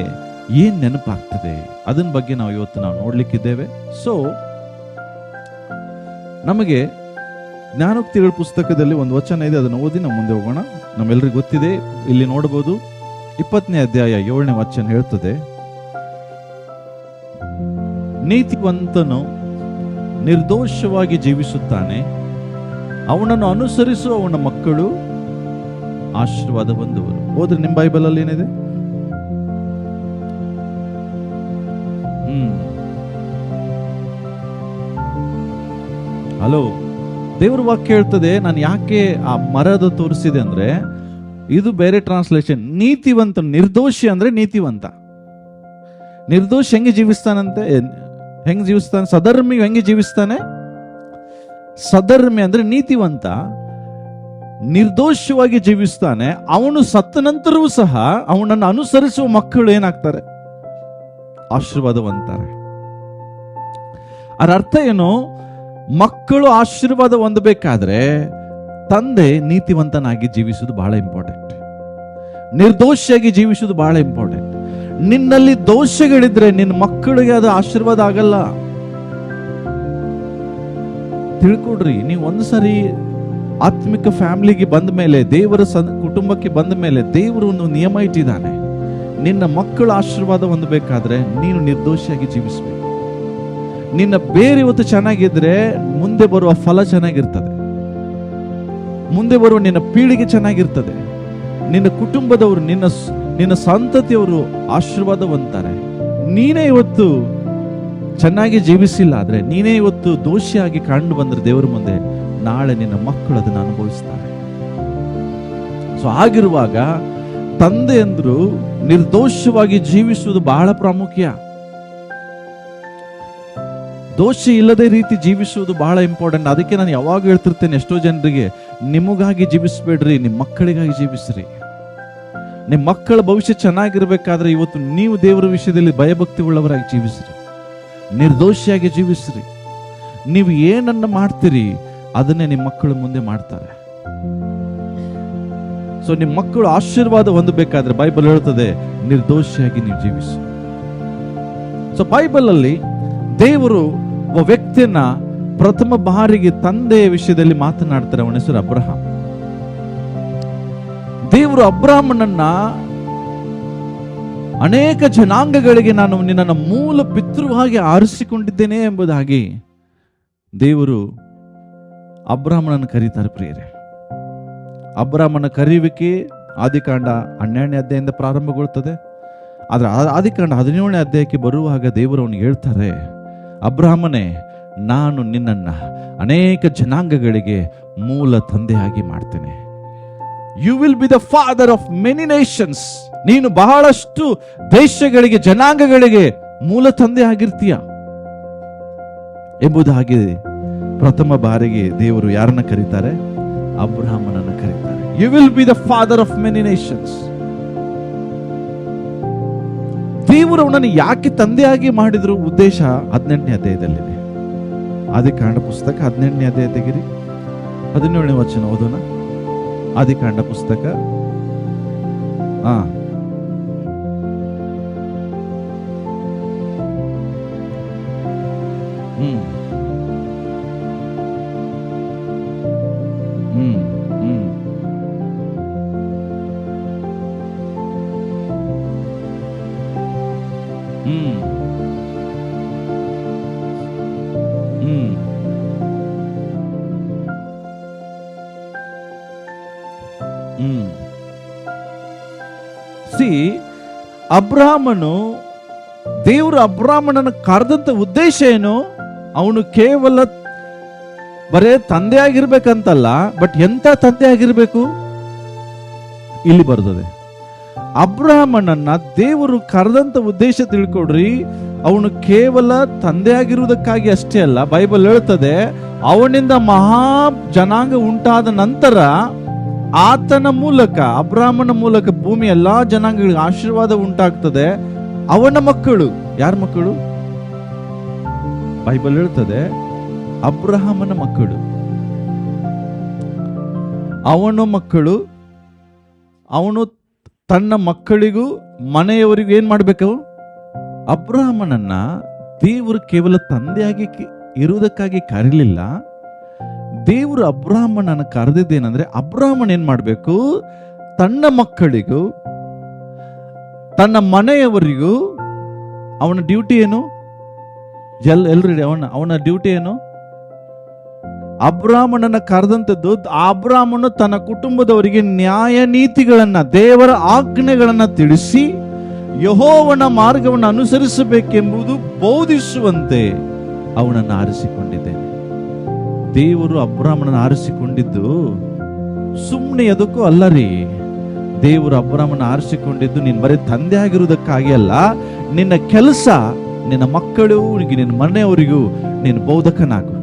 Speaker 1: ಏನ್ ನೆನಪಾಗ್ತದೆ ಅದನ್ನ ಬಗ್ಗೆ ಇವತ್ತು ನಾವು ನೋಡ್ಲಿಕ್ಕಿದ್ದೇವೆ. ಸೊ ನಮಗೆ ಜ್ಞಾನೋಕ್ತಿಗಳ ಪುಸ್ತಕದಲ್ಲಿ ಒಂದು ವಚನ ಇದೆ, ಅದನ್ನು ಓದಿ ನಾವು ಮುಂದೆ ಹೋಗೋಣ. ನಮ್ಮೆಲ್ಲರಿಗೂ ಗೊತ್ತಿದೆ, ಇಲ್ಲಿ ನೋಡಬಹುದು 20ನೇ ಅಧ್ಯಾಯ 7ನೇ ವಚನ ಹೇಳ್ತದೆ, ನೀತಿವಂತನು ನಿರ್ದೋಷವಾಗಿ ಜೀವಿಸುತ್ತಾನೆ, ಅವನನ್ನು ಅನುಸರಿಸುವ ಅವನ ಮಕ್ಕಳು ಆಶೀರ್ವಾದ ಹೊಂದುವರು. ಹೋದ್ರೆ ನಿಮ್ಮ ಬೈಬಲ್ ಅಲ್ಲಿ ಏನಿದೆ? ಹಲೋ, ದೇವ್ರ ವಾಕ್ಯ ಹೇಳ್ತದೆ. ನಾನು ಯಾಕೆ ಆ ಮರದ ತೋರಿಸಿದೆ ಅಂದ್ರೆ, ಇದು ಬೇರೆ ಟ್ರಾನ್ಸ್ಲೇಷನ್. ನೀತಿವಂತ, ನಿರ್ದೋಷಿ ಅಂದ್ರೆ ನೀತಿವಂತ. ನಿರ್ದೋಷಿ ಹೆಂಗೆ ಜೀವಿಸ್ತಾನಂತೆ? ಹೆಂಗೆ ಜೀವಿಸ್ತಾನೆ? ಸಧರ್ಮಿ ಹೆಂಗೆ ಜೀವಿಸ್ತಾನೆ? ಸಧರ್ಮಿ ಅಂದ್ರೆ ನೀತಿವಂತ, ನಿರ್ದೋಷವಾಗಿ ಜೀವಿಸ್ತಾನೆ. ಅವನು ಸತ್ತ ನಂತರವೂ ಸಹ ಅವನನ್ನು ಅನುಸರಿಸುವ ಮಕ್ಕಳು ಏನಾಗ್ತಾರೆ? ಆಶೀರ್ವಾದವಂತಾರೆ. ಅದರ ಅರ್ಥ ಏನು? ಮಕ್ಕಳು ಆಶೀರ್ವಾದ ಹೊಂದಬೇಕಾದ್ರೆ ತಂದೆ ನೀತಿವಂತನಾಗಿ ಜೀವಿಸುವುದು ಬಹಳ ಇಂಪಾರ್ಟೆಂಟ್, ನಿರ್ದೋಷಿಯಾಗಿ ಜೀವಿಸುವುದು ಬಹಳ ಇಂಪಾರ್ಟೆಂಟ್. ನಿನ್ನಲ್ಲಿ ದೋಷಗಳಿದ್ರೆ ನಿನ್ನ ಮಕ್ಕಳಿಗೆ ಅದು ಆಶೀರ್ವಾದ ಆಗಲ್ಲ. ತಿಳ್ಕೊಡ್ರಿ. ನೀವು ಒಂದ್ಸರಿ ಆತ್ಮಿಕ ಫ್ಯಾಮಿಲಿಗೆ ಬಂದ ಮೇಲೆ, ದೇವರ ಕುಟುಂಬಕ್ಕೆ ಬಂದ ಮೇಲೆ, ದೇವರು ಒಂದು ನಿಯಮ ಇಟ್ಟಿದ್ದಾನೆ. ನಿನ್ನ ಮಕ್ಕಳು ಆಶೀರ್ವಾದ ಹೊಂದಬೇಕಾದ್ರೆ ನೀನು ನಿರ್ದೋಷಿಯಾಗಿ ಜೀವಿಸಬೇಕು. ನಿನ್ನ ಬೇರೆ ಇವತ್ತು ಚೆನ್ನಾಗಿದ್ರೆ ಮುಂದೆ ಬರುವ ಫಲ ಚೆನ್ನಾಗಿರ್ತದೆ, ಮುಂದೆ ಬರುವ ನಿನ್ನ ಪೀಳಿಗೆ ಚೆನ್ನಾಗಿರ್ತದೆ, ನಿನ್ನ ಕುಟುಂಬದವರು, ನಿನ್ನ ಸಂತತಿಯವರು ಆಶೀರ್ವಾದ ಹೊಂದ್ತಾರೆ. ನೀನೇ ಇವತ್ತು ಚೆನ್ನಾಗಿ ಜೀವಿಸಿಲ್ಲ ಆದ್ರೆ, ನೀನೇ ಇವತ್ತು ದೋಷಿಯಾಗಿ ಕಂಡು ಬಂದ್ರೆ ದೇವರ ಮುಂದೆ, ನಾಳೆ ನಿನ್ನ ಮಕ್ಕಳು ಅದನ್ನು ಅನುಭವಿಸ್ತಾರೆ. ಸೊ ಆಗಿರುವಾಗ ತಂದೆ ಅಂದ್ರು ನಿರ್ದೋಷವಾಗಿ ಜೀವಿಸುವುದು ಬಹಳ ಪ್ರಾಮುಖ್ಯ. ದೋಷ ಇಲ್ಲದೆ ರೀತಿ ಜೀವಿಸುವುದು ಬಹಳ ಇಂಪಾರ್ಟೆಂಟ್. ಅದಕ್ಕೆ ನಾನು ಯಾವಾಗ ಹೇಳ್ತಿರ್ತೇನೆ ಎಷ್ಟೋ ಜನರಿಗೆ, ನಿಮಗಾಗಿ ಜೀವಿಸಬೇಡ್ರಿ, ನಿಮ್ಮ ಮಕ್ಕಳಿಗಾಗಿ ಜೀವಿಸ್ರಿ. ನಿಮ್ಮ ಮಕ್ಕಳ ಭವಿಷ್ಯ ಚೆನ್ನಾಗಿರ್ಬೇಕಾದ್ರೆ ಇವತ್ತು ನೀವು ದೇವರ ವಿಷಯದಲ್ಲಿ ಭಯಭಕ್ತಿ ಉಳ್ಳವರಾಗಿ ಜೀವಿಸ್ರಿ, ನಿರ್ದೋಷಿಯಾಗಿ ಜೀವಿಸ್ರಿ. ನೀವು ಏನನ್ನ ಮಾಡ್ತೀರಿ ಅದನ್ನೇ ನಿಮ್ಮ ಮಕ್ಕಳು ಮುಂದೆ ಮಾಡ್ತಾರೆ. ಸೊ ನಿಮ್ಮ ಮಕ್ಕಳು ಆಶೀರ್ವಾದ ಹೊಂದಬೇಕಾದ್ರೆ ಬೈಬಲ್ ಹೇಳುತ್ತದೆ ನಿರ್ದೋಷಿಯಾಗಿ ನೀವು ಜೀವಿಸಿ. ಸೊ ಬೈಬಲ್ ಅಲ್ಲಿ ದೇವರು ಒಬ್ಬ ವ್ಯಕ್ತಿಯನ್ನ ಪ್ರಥಮ ಬಾರಿಗೆ ತಂದೆಯ ವಿಷಯದಲ್ಲಿ ಮಾತನಾಡ್ತಾರೆ. ಅವನ ಹೆಸರು ಅಬ್ರಹಾಂ. ದೇವರು ಅಬ್ರಹಾಮನನ್ನ ಅನೇಕ ಜನಾಂಗಗಳಿಗೆ ನಾನು ನಿನ್ನನ್ನು ಮೂಲ ಪಿತೃವಾಗಿ ಆರಿಸಿಕೊಂಡಿದ್ದೇನೆ ಎಂಬುದಾಗಿ ದೇವರು ಅಬ್ರಹಾಮನನ್ನು ಕರೀತಾರೆ. ಪ್ರಿಯರೇ, ಅಬ್ರಹಾಮನ ಕರೆಯುವಿಕೆ ಆದಿಕಾಂಡ 12ನೇ ಅಧ್ಯಾಯದಿಂದ ಪ್ರಾರಂಭಗೊಳ್ಳುತ್ತದೆ. ಆದ್ರೆ ಆದಿಕಾಂಡ 17ನೇ ಅಧ್ಯಾಯಕ್ಕೆ ಬರುವಾಗ ದೇವರು ಅವನಿಗೆ ಹೇಳ್ತಾರೆ, ಅಬ್ರಹಾಮನೇ, ನಾನು ನಿನ್ನನ್ನು ಅನೇಕ ಜನಾಂಗಗಳಿಗೆ ಮೂಲ ತಂದೆಯಾಗಿ ಮಾಡ್ತೇನೆ. You will be the father of many nations. ನೀನು ಬಹಳಷ್ಟು ದೇಶಗಳಿಗೆ, ಜನಾಂಗಗಳಿಗೆ ಮೂಲ ತಂದೆ ಆಗಿರ್ತೀಯ ಎಂಬುದಾಗಿ ಪ್ರಥಮ ಬಾರಿಗೆ ದೇವರು ಯಾರನ್ನ ಕರೀತಾರೆ? ಅಬ್ರಹಾಮನನ್ನು ಕರೀತಾರೆ. You will be the father of many nations. ದೇವರು ಅವನನ್ನು ಯಾಕೆ ತಂದೆಯಾಗಿ ಮಾಡಿದ್ರು ಉದ್ದೇಶ 18ನೇ ಅಧ್ಯಾಯದಲ್ಲಿದೆ. ಆದಿಕಾಂಡ ಪುಸ್ತಕ 18ನೇ ಅಧ್ಯಾಯ ತೆಗಿರಿ, 17ನೇ ವಚನ ಓದೋಣ. ಆದಿಕಾಂಡ ಪುಸ್ತಕ ಅಬ್ರಹಾಮನು, ದೇವರು ಅಬ್ರಹಾಮನನ್ನು ಕರೆದಂತ ಉದ್ದೇಶ ಏನು? ಅವನು ಕೇವಲ ಬರೇ ತಂದೆ ಆಗಿರ್ಬೇಕಂತಲ್ಲ, ಬಟ್ ಎಂತ ತಂದೆ ಆಗಿರ್ಬೇಕು ಇಲ್ಲಿ ಬರ್ತದೆ. ಅಬ್ರಹಾಮನನ್ನ ದೇವರು ಕರೆದಂತ ಉದ್ದೇಶ ತಿಳ್ಕೊಡ್ರಿ. ಅವನು ಕೇವಲ ತಂದೆ ಆಗಿರುವುದಕ್ಕಾಗಿ ಅಷ್ಟೇ ಅಲ್ಲ, ಬೈಬಲ್ ಹೇಳ್ತದೆ ಅವನಿಂದ ಮಹಾ ಜನಾಂಗ ಉಂಟಾದ ನಂತರ ಆತನ ಮೂಲಕ, ಅಬ್ರಹಾಮನ ಮೂಲಕ ಭೂಮಿ ಎಲ್ಲಾ ಜನಾಂಗಗಳಿಗೆ ಆಶೀರ್ವಾದ ಉಂಟಾಗ್ತದೆ. ಅವನ ಮಕ್ಕಳು, ಯಾರ ಮಕ್ಕಳು? ಬೈಬಲ್ ಹೇಳ್ತದೆ ಅಬ್ರಹಾಮನ ಮಕ್ಕಳು, ಅವನ ಮಕ್ಕಳು. ಅವನು ತನ್ನ ಮಕ್ಕಳಿಗೂ ಮನೆಯವರಿಗೂ ಏನ್ ಮಾಡ್ಬೇಕು? ಅಬ್ರಹಾಮನನ್ನ ದೇವರು ಕೇವಲ ತಂದೆಯಾಗಿ ಇರುವುದಕ್ಕಾಗಿ ಕರೀಲಿಲ್ಲ. ದೇವರು ಅಬ್ರಹಾಮನನ್ನು ಕರೆದಿದ್ದೇನೆಂದ್ರೆ, ಅಬ್ರಹಾಮನ್ ಏನ್ ಮಾಡ್ಬೇಕು? ತನ್ನ ಮಕ್ಕಳಿಗೂ ತನ್ನ ಮನೆಯವರಿಗೂ ಅವನ ಡ್ಯೂಟಿ ಏನು? ಎಲ್ರಿ ಅವನ ಡ್ಯೂಟಿ ಏನು? ಅಬ್ರಹಾಮನನ್ನ ಕರೆದಂಥದ್ದು, ಅಬ್ರಹಾಮನು ತನ್ನ ಕುಟುಂಬದವರಿಗೆ ನ್ಯಾಯ ನೀತಿಗಳನ್ನ, ದೇವರ ಆಜ್ಞೆಗಳನ್ನ ತಿಳಿಸಿ ಯೆಹೋವನ ಮಾರ್ಗವನ್ನು ಅನುಸರಿಸಬೇಕೆಂಬುದು ಬೋಧಿಸುವಂತೆ ಅವನನ್ನು ಆರಿಸಿಕೊಂಡಿದ್ದೇನೆ. ದೇವರು ಅಬ್ರಹಾಮನನ್ನು ಆರಿಸಿಕೊಂಡಿದ್ದು ಸುಮ್ಮನೆ ಎದಕ್ಕೂ ಅಲ್ಲರಿ. ದೇವರು ಅಬ್ರಹಾಮನ ಆರಿಸಿಕೊಂಡಿದ್ದು ನೀನು ಬರೀ ತಂದೆ ಆಗಿರುವುದಕ್ಕಾಗಿ ಅಲ್ಲ, ನಿನ್ನ ಕೆಲಸ, ನಿನ್ನ ಮಕ್ಕಳು, ನಿನ್ನ ಮನೆಯವರಿಗೂ ನೀನು ಬೋಧಕನಾಗು,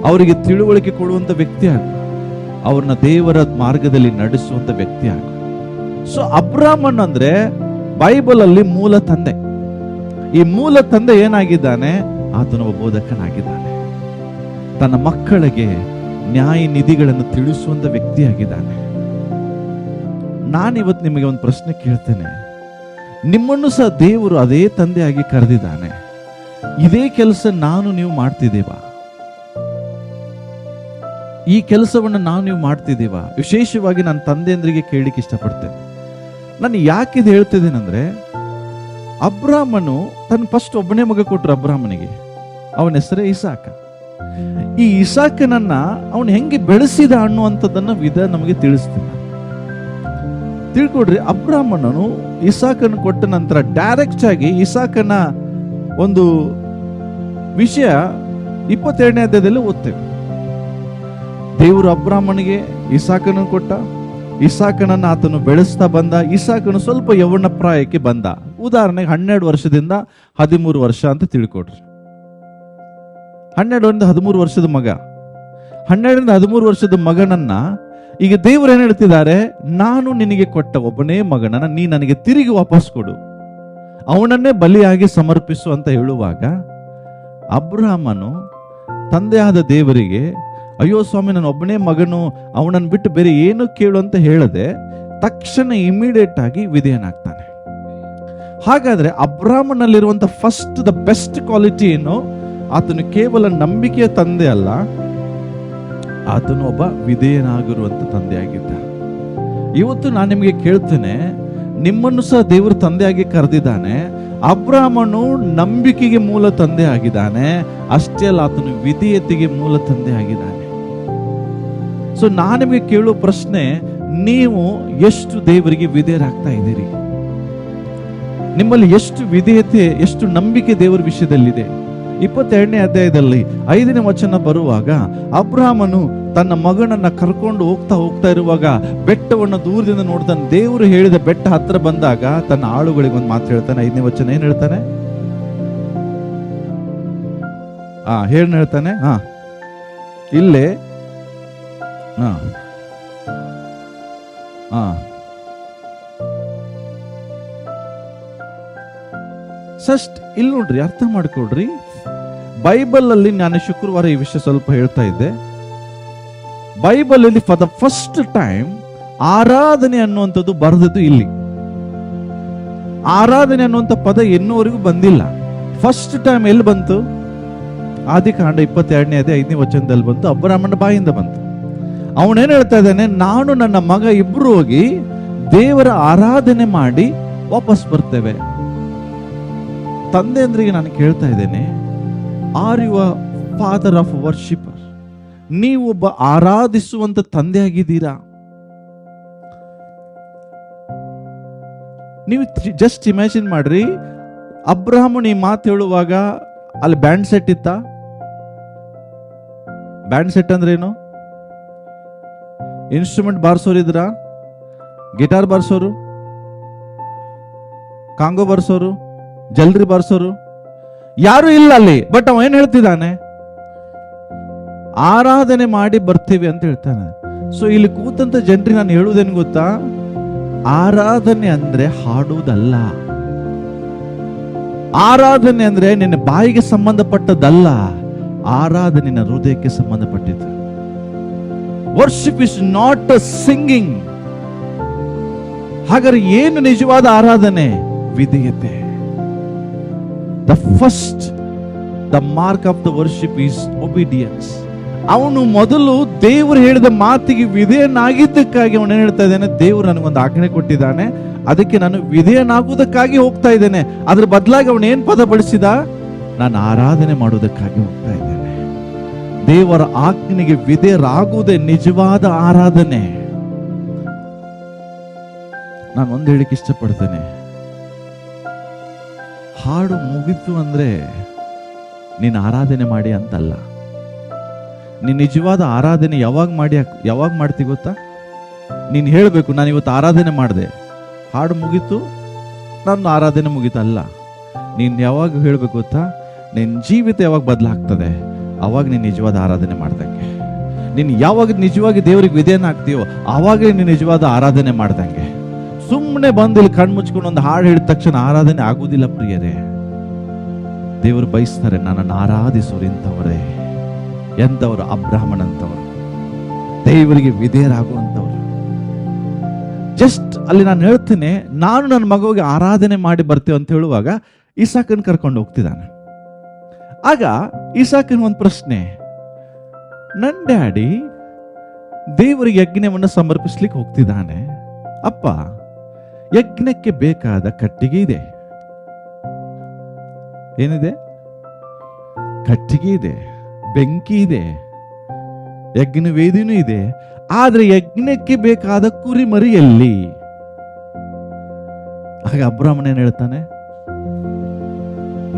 Speaker 1: ಅವರಿಗೆ ತಿಳುವಳಿಕೆ ಕೊಡುವಂತ ವ್ಯಕ್ತಿ ಆಗು, ಅವ್ರನ್ನ ದೇವರ ಮಾರ್ಗದಲ್ಲಿ ನಡೆಸುವಂತ ವ್ಯಕ್ತಿ ಆಗು. ಸೊ ಅಬ್ರಹಾಮನ್ ಅಂದ್ರೆ ಬೈಬಲ್ ಅಲ್ಲಿ ಮೂಲ ತಂದೆ. ಈ ಮೂಲ ತಂದೆ ಏನಾಗಿದ್ದಾನೆ? ಆತನ ಒಬ್ಬ ಬೋಧಕನಾಗಿದ್ದಾನೆ. ತನ್ನ ಮಕ್ಕಳಿಗೆ ನ್ಯಾಯ ನಿಧಿಗಳನ್ನು ತಿಳಿಸುವಂತ ವ್ಯಕ್ತಿಯಾಗಿದ್ದಾನೆ. ನಾನಿವತ್ತು ನಿಮಗೆ ಒಂದು ಪ್ರಶ್ನೆ ಕೇಳ್ತೇನೆ. ನಿಮ್ಮನ್ನು ಸಹ ದೇವರು ಅದೇ ತಂದೆಯಾಗಿ ಕರೆದಿದ್ದಾನೆ. ಇದೇ ಕೆಲಸ ನೀವು ಮಾಡ್ತಿದ್ದೇವಾ? ಈ ಕೆಲಸವನ್ನು ನೀವು ಮಾಡ್ತಿದ್ದೀವಾ? ವಿಶೇಷವಾಗಿ ನಾನು ತಂದೆಯಂದ್ರಿಗೆ ಕೇಳಲಿಕ್ಕೆ ಇಷ್ಟಪಡ್ತೇನೆ. ನಾನು ಯಾಕೆ ಇದು ಹೇಳ್ತಿದ್ದೇನೆಂದ್ರೆ, ಅಬ್ರಾಹ್ಮನು ತನ್ನ ಫಸ್ಟ್ ಒಬ್ಬನೇ ಮಗ ಕೊಟ್ಟರು ಅಬ್ರಾಹ್ಮನಿಗೆ. ಅವನ ಹೆಸರೇ ಇಸಾಕ. ಈ ಇಸಾಕನನ್ನ ಅವನು ಹೆಂಗೆ ಬೆಳೆಸಿದ ಅನ್ನುವಂಥದ್ದನ್ನ ನಮಗೆ ತಿಳಿಸ್ತೀನಿ. ತಿಳ್ಕೊಡ್ರಿ, ಅಬ್ರಾಹ್ಮಣನು ಇಸಾಕನ ಕೊಟ್ಟ ನಂತರ ಡೈರೆಕ್ಟ್ ಆಗಿ ಇಸಾಕನ ಒಂದು ವಿಷಯ 22ನೇ ಅಧ್ಯಾಯದಲ್ಲಿ ಓದ್ತೇವೆ. ದೇವರು ಅಬ್ರಾಹ್ಮನಿಗೆ ಇಸಾಕನ ಕೊಟ್ಟ, ಇಸಾಕನನ್ನ ಆತನು ಬೆಳೆಸ್ತಾ ಬಂದ. ಇಸಾಕನು ಸ್ವಲ್ಪ ಯೌವನ ಪ್ರಾಯಕ್ಕೆ ಬಂದ. ಉದಾಹರಣೆಗೆ 12 ವರ್ಷದಿಂದ 13 ವರ್ಷ ಅಂತ ತಿಳ್ಕೊಡ್ರಿ. 12ರಿಂದ 13 ವರ್ಷದ ಮಗ, 12ರಿಂದ 13 ವರ್ಷದ ಮಗನನ್ನ ಈಗ ದೇವರು ಏನ್ ಹೇಳ್ತಿದ್ದಾರೆ, ನಾನು ನಿನಗೆ ಕೊಟ್ಟ ಒಬ್ಬನೇ ಮಗನನ್ನ ನೀ ನನಗೆ ತಿರುಗಿ ವಾಪಸ್ ಕೊಡು, ಅವನನ್ನೇ ಬಲಿಯಾಗಿ ಸಮರ್ಪಿಸು ಅಂತ ಹೇಳುವಾಗ ಅಬ್ರಹಾಮನು ತಂದೆಯಾದ ದೇವರಿಗೆ, ಅಯ್ಯೋ ಸ್ವಾಮಿ, ನನ್ನ ಒಬ್ಬನೇ ಮಗನು, ಅವನನ್ನು ಬಿಟ್ಟು ಬೇರೆ ಏನು ಕೇಳು ಅಂತ ಹೇಳದೆ ತಕ್ಷಣ ಇಮಿಡಿಯೇಟ್ ಆಗಿ ವಿಧೇಯನಾಗ್ತಾನೆ. ಹಾಗಾದ್ರೆ ಅಬ್ರಹಾಮನಲ್ಲಿರುವಂತ ಫಸ್ಟ್ ದ ಬೆಸ್ಟ್ ಕ್ವಾಲಿಟಿ ಏನು? ಆತನು ಕೇವಲ ನಂಬಿಕೆಯ ತಂದೆ ಅಲ್ಲ, ಆತನು ಒಬ್ಬ ವಿಧೇಯನಾಗಿರುವಂತ ತಂದೆ ಆಗಿದ್ದ. ಇವತ್ತು ನಾನು ನಿಮಗೆ ಕೇಳ್ತೇನೆ, ನಿಮ್ಮನ್ನು ಸಹ ದೇವರು ತಂದೆಯಾಗಿ ಕರೆದಿದ್ದಾನೆ. ಅಬ್ರಹಾಮನು ನಂಬಿಕೆಗೆ ಮೂಲ ತಂದೆ ಆಗಿದ್ದಾನೆ, ಅಷ್ಟೇ ಅಲ್ಲ ಆತನು ವಿಧೇಯತೆಗೆ ಮೂಲ ತಂದೆ ಆಗಿದ್ದಾನೆ. ಸೊ ನಾನು ನಿಮಗೆ ಕೇಳುವ ಪ್ರಶ್ನೆ, ನೀವು ಎಷ್ಟು ದೇವರಿಗೆ ವಿಧೇಯರಾಗ್ತಾ ಇದ್ದೀರಿ? ನಿಮ್ಮಲ್ಲಿ ಎಷ್ಟು ವಿಧೇಯತೆ, ಎಷ್ಟು ನಂಬಿಕೆ ದೇವರ ವಿಷಯದಲ್ಲಿದೆ? 22ನೇ ಅಧ್ಯಾಯದಲ್ಲಿ 5ನೇ ವಚನ ಬರುವಾಗ ಅಬ್ರಹಾಮನು ತನ್ನ ಮಗನನ್ನ ಕರ್ಕೊಂಡು ಹೋಗ್ತಾ ಇರುವಾಗ ಬೆಟ್ಟವನ್ನು ದೂರದಿಂದ ನೋಡ್ತಾನೆ. ದೇವರು ಹೇಳಿದ ಬೆಟ್ಟ ಹತ್ರ ಬಂದಾಗ ತನ್ನ ಆಳುಗಳಿಗೆ ಒಂದು ಮಾತು ಹೇಳ್ತಾನೆ. 5ನೇ ವಚನ ಏನ್ ಹೇಳ್ತಾನೆ? ಏನ್ ಹೇಳ್ತಾನೆ? ಇಲ್ಲೇ ಫಸ್ಟ್ ಇಲ್ಲಿ ನೋಡ್ರಿ, ಅರ್ಥ ಮಾಡ್ಕೊಡ್ರಿ. ಬೈಬಲ್ ಅಲ್ಲಿ ನಾನು ಶುಕ್ರವಾರ ಈ ವಿಷಯ ಸ್ವಲ್ಪ ಹೇಳ್ತಾ ಇದ್ದೆ. ಬೈಬಲ್ ಅಲ್ಲಿ ಫಾರ್ ದ ಫಸ್ಟ್ ಟೈಮ್ ಆರಾಧನೆ ಅನ್ನುವಂಥದ್ದು ಬರೆದದ್ದು ಇಲ್ಲಿ. ಆರಾಧನೆ ಅನ್ನುವಂಥ ಪದ ಇನ್ನೂವರೆಗೂ ಬಂದಿಲ್ಲ. ಫಸ್ಟ್ ಟೈಮ್ ಎಲ್ಲಿ ಬಂತು? ಆದಿಕಾಂಡ 22ನೇ ಅಧ್ಯಾಯ 5ನೇ ವಚನದಲ್ಲಿ ಬಂತು, ಅಬ್ರಹಾಮನ ಬಾಯಿಂದ ಬಂತು. ಅವನೇನ್ ಹೇಳ್ತಾ ಇದ್ದಾನೆ, ನಾನು ನನ್ನ ಮಗ ಇಬ್ರು ಹೋಗಿ ದೇವರ ಆರಾಧನೆ ಮಾಡಿ ವಾಪಸ್ ಬರ್ತೇವೆ. ತಂದೆಯಂದ್ರಿಗೆ ನಾನು ಕೇಳ್ತಾ ಇದ್ದೇನೆ, are you a father of worshipper? ನೀವು ಒಬ್ಬ ಆರಾಧಿಸುವಂತ ತಂದೆ ಆಗಿದ್ದೀರಾ? ನೀವು ಜಸ್ಟ್ ಇಮ್ಯಾಜಿನ್ ಮಾಡ್ರಿ, ಅಬ್ರಹಾಮನ್ ಈ ಮಾತು ಹೇಳುವಾಗ ಅಲ್ಲಿ ಬ್ಯಾಂಡ್ ಸೆಟ್ ಇತ್ತ? ಬ್ಯಾಂಡ್ ಸೆಟ್ ಅಂದ್ರೆ ಏನು? ಇನ್ಸ್ಟ್ರೂಮೆಂಟ್ ಬಾರಿಸೋರು ಇದ್ರ? ಗಿಟಾರ್ ಬಾರಿಸೋರು, ಕಾಂಗೋ ಬಾರಿಸೋರು, ಜಲ್ರಿ ಬಾರಿಸೋರು ಯಾರು ಇಲ್ಲ ಅಲ್ಲಿ. ಬಟ್ ಅವ ಏನ್ ಹೇಳ್ತಿದ್ದಾನೆ? ಆರಾಧನೆ ಮಾಡಿ ಬರ್ತೀವಿ ಅಂತ ಹೇಳ್ತಾನೆ. ಸೊ ಇಲ್ಲಿ ಕೂತಂತ ಜನರಿಗೆ ನಾನು ಹೇಳುವುದೇನು ಗೊತ್ತಾ? ಆರಾಧನೆ ಅಂದ್ರೆ ಹಾಡುವುದಲ್ಲ. ಆರಾಧನೆ ಅಂದ್ರೆ ನಿನ್ನ ಬಾಯಿಗೆ ಸಂಬಂಧಪಟ್ಟದ್ದಲ್ಲ. ಆರಾಧನೆ ನಿನ್ನ ಹೃದಯಕ್ಕೆ ಸಂಬಂಧಪಟ್ಟಿದ್ದು. Worship is not a singing. ಹಾಗಾದ್ರೆ ಏನು ನಿಜವಾದ ಆರಾಧನೆ? ವಿಧೇಯತೆ. The first, the mark of the worship is obedience. ಅವನು ಮೊದಲು ದೇವರು ಹೇಳಿದ ಮಾತಿಗೆ ವಿಧೇಯನಾಗಿದ್ದಕ್ಕಾಗಿ ಅವನು ಏನ್ ಹೇಳ್ತಾ ಇದ್ದಾನೆ? ದೇವರು ನನಗೊಂದು ಆಜ್ಞೆ ಕೊಟ್ಟಿದ್ದಾನೆ, ಅದಕ್ಕೆ ನಾನು ವಿಧೇಯನಾಗುವುದಕ್ಕಾಗಿ ಹೋಗ್ತಾ ಇದ್ದೇನೆ. ಅದ್ರ ಬದಲಾಗಿ ಅವನು ಏನ್ ಪದ ಬಳಸಿದ? ನಾನು ಆರಾಧನೆ ಮಾಡುವುದಕ್ಕಾಗಿ ಹೋಗ್ತಾ ಇದ್ದೇನೆ. ದೇವರ ಆಜ್ಞೆಗೆ ವಿಧೇಯರಾಗುವುದೇ ನಿಜವಾದ ಆರಾಧನೆ. ನಾನು ಒಂದು ಹೇಳಿಕ್ಕೆ ಇಷ್ಟಪಡ್ತೇನೆ, ಹಾಡು ಮುಗಿತು ಅಂದ್ರೆ ನೀನು ಆರಾಧನೆ ಮಾಡಿ ಅಂತಲ್ಲ. ನೀನ್ ನಿಜವಾದ ಆರಾಧನೆ ಯಾವಾಗ ಮಾಡ್ತಿ ಗೊತ್ತಾ? ನೀನು ಹೇಳಬೇಕು, ನಾನು ಇವತ್ತು ಆರಾಧನೆ ಮಾಡಿದೆ, ಹಾಡು ಮುಗೀತು, ನನ್ನ ಆರಾಧನೆ ಮುಗೀತಲ್ಲ. ನೀನು ಯಾವಾಗ ಹೇಳಬೇಕು ಗೊತ್ತಾ? ನಿನ್ನ ಜೀವಿತ ಯಾವಾಗ ಬದಲಾಗ್ತದೆ ಅವಾಗ ನೀನು ನಿಜವಾದ ಆರಾಧನೆ ಮಾಡ್ದಂಗೆ. ನೀನು ಯಾವಾಗ ನಿಜವಾಗಿ ದೇವರಿಗೆ ವಿಧೇಯನಾಗ್ತೀಯೋ ಆವಾಗ ನೀನು ನಿಜವಾದ ಆರಾಧನೆ ಮಾಡ್ದಂಗೆ. ಸುಮ್ಮನೆ ಬಂದು ಇಲ್ಲಿ ಕಣ್ಣು ಮುಚ್ಕೊಂಡು ಒಂದು ಹಾಡು ಹೇಳಿದ ತಕ್ಷಣ ಆರಾಧನೆ ಆಗುವುದಿಲ್ಲ ಪ್ರಿಯರೇ. ದೇವರು ಬಯಸ್ತಾರೆ, ನನ್ನನ್ನು ಆರಾಧಿಸೋರು ಇಂಥವರೇ. ಎಂಥವರು? ಅಬ್ರಹಾಮನಂತವರು, ದೇವರಿಗೆ ವಿಧೇಯರಾಗುವಂಥವ್ರು. ಜಸ್ಟ್ ಅಲ್ಲಿ ನಾನು ಹೇಳ್ತೇನೆ, ನಾನು ನನ್ನ ಮಗುವಿಗೆ ಆರಾಧನೆ ಮಾಡಿ ಬರ್ತೇವೆ ಅಂತ ಹೇಳುವಾಗ ಇಸಾಕನ್ ಕರ್ಕೊಂಡು ಹೋಗ್ತಿದ್ದಾನೆ. ಆಗ ಇಸಾಕನ್ ಒಂದು ಪ್ರಶ್ನೆ, ನನ್ನ ಡ್ಯಾಡಿ ದೇವರಿಗೆ ಯಜ್ಞವನ್ನು ಸಮರ್ಪಿಸ್ಲಿಕ್ಕೆ ಹೋಗ್ತಿದ್ದಾನೆ, ಅಪ್ಪ ಯಜ್ಞಕ್ಕೆ ಬೇಕಾದ ಕಟ್ಟಿಗೆ ಇದೆ, ಏನಿದೆ? ಕಟ್ಟಿಗೆ ಇದೆ, ಬೆಂಕಿ ಇದೆ, ಯಜ್ಞ ವೇದಿನೂ ಇದೆ, ಆದ್ರೆ ಯಜ್ಞಕ್ಕೆ ಬೇಕಾದ ಕುರಿಮರಿ ಎಲ್ಲಿ? ಆಗ ಅಬ್ರಹಾಮನ ಏನ್ ಹೇಳ್ತಾನೆ?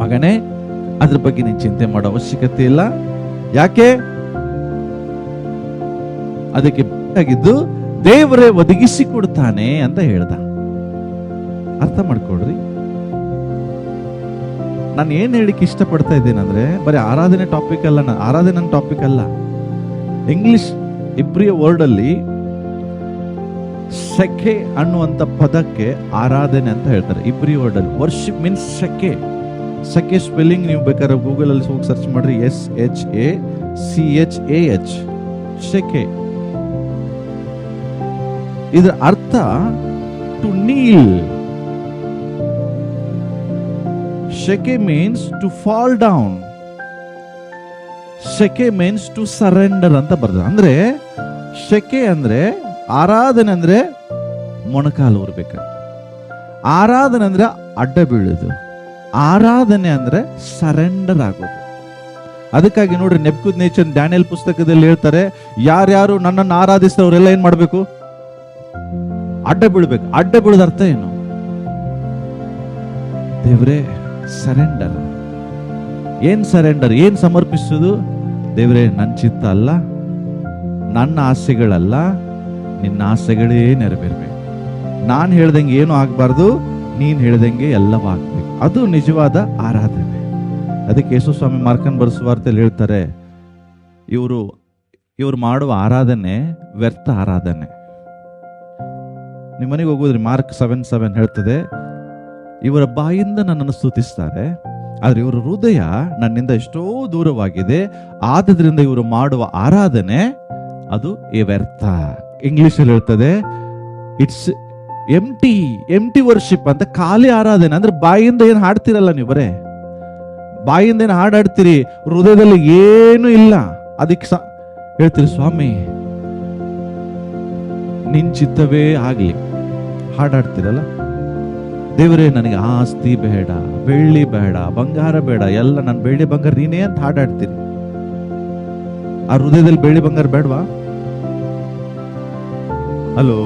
Speaker 1: ಮಗನೇ, ಅದ್ರ ಬಗ್ಗೆ ನೀನು ಚಿಂತೆ ಮಾಡೋ ಅವಶ್ಯಕತೆ ಇಲ್ಲ. ಯಾಕೆ? ಅದಕ್ಕೆ ಬೇಕಾಗಿದ್ದು ದೇವರೇ ಒದಗಿಸಿ ಕೊಡ್ತಾನೆ ಅಂತ ಹೇಳ್ದ. ಅರ್ಥ ಮಾಡ್ಕೊಡ್ರಿ. ನಾನು ಏನ್ ಹೇಳಿಕ್ಕೆ ಇಷ್ಟಪಡ್ತಾ ಇದ್ದೇನೆಂದ್ರೆ, ಬರೀ ಆರಾಧನೆ ಟಾಪಿಕ್ ಅಲ್ಲ, ಆರಾಧನೆ ಟಾಪಿಕ್ ಅಲ್ಲ. ಇಂಗ್ಲಿಷ್ ಇಬ್ರಿಯ ವರ್ಡ್ ಅಲ್ಲಿ ಶೆಕೆ ಅನ್ನುವಂಥ ಪದಕ್ಕೆ ಆರಾಧನೆ ಅಂತ ಹೇಳ್ತಾರೆ. ಇಬ್ರಿ ವರ್ಡ್ ಅಲ್ಲಿ ವರ್ಷಿಪ್ ಮೀನ್ಸ್ ಶೆಕೆ. ಶೆಕೆ ಸ್ಪೆಲ್ಲಿಂಗ್ ನೀವು ಬೇಕಾದ್ರೆ ಗೂಗಲ್ ಅಲ್ಲಿ ಹೋಗಿ ಸರ್ಚ್ ಮಾಡ್ರಿ, SHACHAH, ಶೆಕೆ. ಇದರ ಅರ್ಥ ಟು ನೀಲ್. ಶೆಕೆ ಮೀನ್ಸ್ ಟು ಫಾಲ್ ಡೌನ್. ಶೆಕೆ ಮೀನ್ಸ್ ಟು ಸರೆಂಡರ್ ಅಂತ ಬರ್ತದೆ. ಅಂದ್ರೆ ಶೆಕೆ ಅಂದ್ರೆ ಆರಾಧನೆ ಅಂದ್ರೆ ಮೊಣಕಾಲು ಊರ್ಬೇಕು. ಆರಾಧನೆ ಅಂದ್ರೆ ಅಡ್ಡ ಬೀಳುದು. ಆರಾಧನೆ ಅಂದ್ರೆ ಸರೆಂಡರ್ ಆಗೋದು. ಅದಕ್ಕಾಗಿ ನೋಡ್ರಿ, ನೆಬೂಕದ್ನೆಚ್ಚರ್ ಡ್ಯಾನಿಯಲ್ ಪುಸ್ತಕದಲ್ಲಿ ಹೇಳ್ತಾರೆ, ಯಾರ್ಯಾರು ನನ್ನನ್ನು ಆರಾಧಿಸಿದವರೆಲ್ಲ ಏನ್ ಮಾಡ್ಬೇಕು? ಅಡ್ಡ ಬೀಳ್ಬೇಕು. ಅಡ್ಡ ಬೀಳದ ಅರ್ಥ ಏನು? ದೇವ್ರೇ ಸರೆಂಡರ್. ಏನ್ ಸರೆಂಡರ್? ಏನ್ ಸಮರ್ಪಿಸುದು? ದೇವ್ರೇ ನನ್ನ ಚಿತ್ತ ಅಲ್ಲ, ನನ್ನ ಆಸೆಗಳಲ್ಲ, ನಿನ್ನ ಆಸೆಗಳೇ ನೆರವೇರ್ಬೇಕು. ನಾನು ಹೇಳ್ದಂಗೆ ಏನು ಆಗ್ಬಾರ್ದು, ನೀನ್ ಹೇಳ್ದಂಗೆ ಎಲ್ಲವೂ ಆಗ್ಬೇಕು. ಅದು ನಿಜವಾದ ಆರಾಧನೆ. ಅದಕ್ಕೆ ಯೇಸು ಸ್ವಾಮಿ ಮಾರ್ಕನ್ ಬರೆಸುವಾರ್ತೆಯಲ್ಲಿ ಹೇಳ್ತಾರೆ, ಇವರು ಮಾಡುವ ಆರಾಧನೆ ವ್ಯರ್ಥ ಆರಾಧನೆ. ನಿಮ್ಮ ಮನೆಗೆ ಹೋಗೋದ್ರಿ, ಮಾರ್ಕ್ 7:7 ಹೇಳ್ತದೆ, ಇವರ ಬಾಯಿಂದ ನನ್ನನ್ನು ಸ್ತುತಿಸ್ತಾರೆ, ಆದ್ರೆ ಇವರ ಹೃದಯ ನನ್ನಿಂದ ಎಷ್ಟೋ ದೂರವಾಗಿದೆ, ಆದ್ರಿಂದ ಇವರು ಮಾಡುವ ಆರಾಧನೆ ಅದು ವ್ಯರ್ಥ. ಇಂಗ್ಲಿಷ್ ಅಲ್ಲಿ ಹೇಳ್ತದೆ, ಇಟ್ಸ್ ಎಂಟಿ ವರ್ಷಿಪ್ ಅಂತ. ಖಾಲಿ ಆರಾಧನೆ ಅಂದ್ರೆ ಬಾಯಿಂದ ಏನು ಹಾಡ್ತಿರಲ್ಲ ನೀವು, ಬರೇ ಬಾಯಿಂದ ಏನು ಹಾಡಾಡ್ತೀರಿ, ಹೃದಯದಲ್ಲಿ ಏನು ಇಲ್ಲ. ಅದಕ್ಕೆ ಹೇಳ್ತೀರಿ, ಸ್ವಾಮಿ ನಿನ್ ಚಿತ್ತವೇ ಆಗ್ಲಿ, ಹಾಡಾಡ್ತಿರಲ್ಲ. ದೇವರೇ ನನಗೆ ಆಸ್ತಿ ಬೇಡ, ಬೆಳ್ಳಿ ಬೇಡ, ಬಂಗಾರ ಬೇಡ, ಎಲ್ಲ ನನ್ನ ಬೆಳ್ಳಿ ಬಂಗಾರ ನೀನೇ ಅಂತ ಹಾಡಾಡ್ತೀರಿ. ಆ ಹೃದಯದಲ್ಲಿ ಬೆಳ್ಳಿ ಬಂಗಾರ ಬೇಡವಾ? ಹಲೋ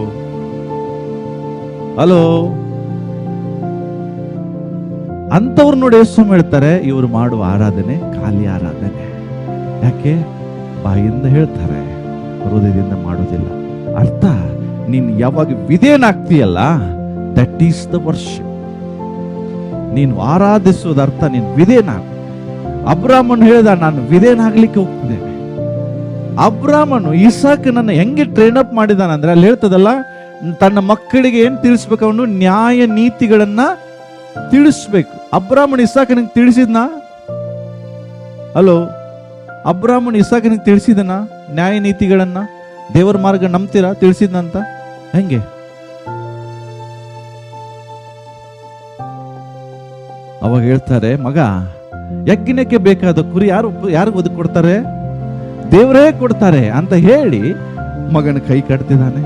Speaker 1: ಅಂತವ್ರು ನೋಡಿ ಯೇಸು ಹೇಳ್ತಾರೆ, ಇವರು ಮಾಡುವ ಆರಾಧನೆ ಖಾಲಿ ಆರಾಧನೆ. ಯಾಕೆ? ಬಾಯಿಂದ ಹೇಳ್ತಾರೆ, ಹೃದಯದಿಂದ ಮಾಡೋದಿಲ್ಲ. ಅರ್ಥ, ನೀನ್ ಯಾವಾಗ ವಿಧೇಯನಾಗ್ತೀಯಲ್ಲ, ದಟ್ ಈಸ್ ದ ವರ್ಷಿಪ್. ನೀನು ಆರಾಧಿಸೋದ ಅರ್ಥ ನೀನು ವಿಧೇಯನಾಗ. ಅಬ್ರಾಮನು ಹೇಳ್ದ, ನಾನು ವಿಧೇಯನಾಗ್ಲಿಕ್ಕೆ ಹೋಗ್ತಿದ್ದೇನೆ. ಅಬ್ರಾಮನು ಇಸಾಕನನ್ನು ಹೆಂಗೆ ಟ್ರೈನ್ ಅಪ್ ಮಾಡಿದಾನಂದ್ರೆ, ಅಲ್ಲಿ ಹೇಳ್ತದಲ್ಲ, ತನ್ನ ಮಕ್ಕಳಿಗೆ ಏನ್ ತಿಳಿಸ್ಬೇಕು? ಅವನು ನ್ಯಾಯ ನೀತಿಗಳನ್ನ ತಿಳಿಸ್ಬೇಕು. ಅಬ್ರಾಮನ್ ಇಸಾಕನಿಗೆ ತಿಳಿಸಿದ್ನ? ಹಲೋ, ಅಬ್ರಾಮನ್ ಇಸಾಕನಿಗೆ ತಿಳಿಸಿದನ ನ್ಯಾಯ ನೀತಿಗಳನ್ನ? ದೇವರ ಮಾರ್ಗ ನಂಬ್ತೀರಾ? ತಿಳಿಸಿದ್ನಂತ ಹೆಂಗೆ? ಅವಾಗ ಹೇಳ್ತಾರೆ, ಮಗ, ಯಜ್ಞಕ್ಕೆ ಬೇಕಾದ ಕುರಿ ಯಾರು ಒದಗಿ ಕೊಡ್ತಾರೆ? ದೇವರೇ ಕೊಡ್ತಾರೆ ಅಂತ ಹೇಳಿ ಮಗನ ಕೈ ಕಟ್ತಿದ್ದಾನೆ,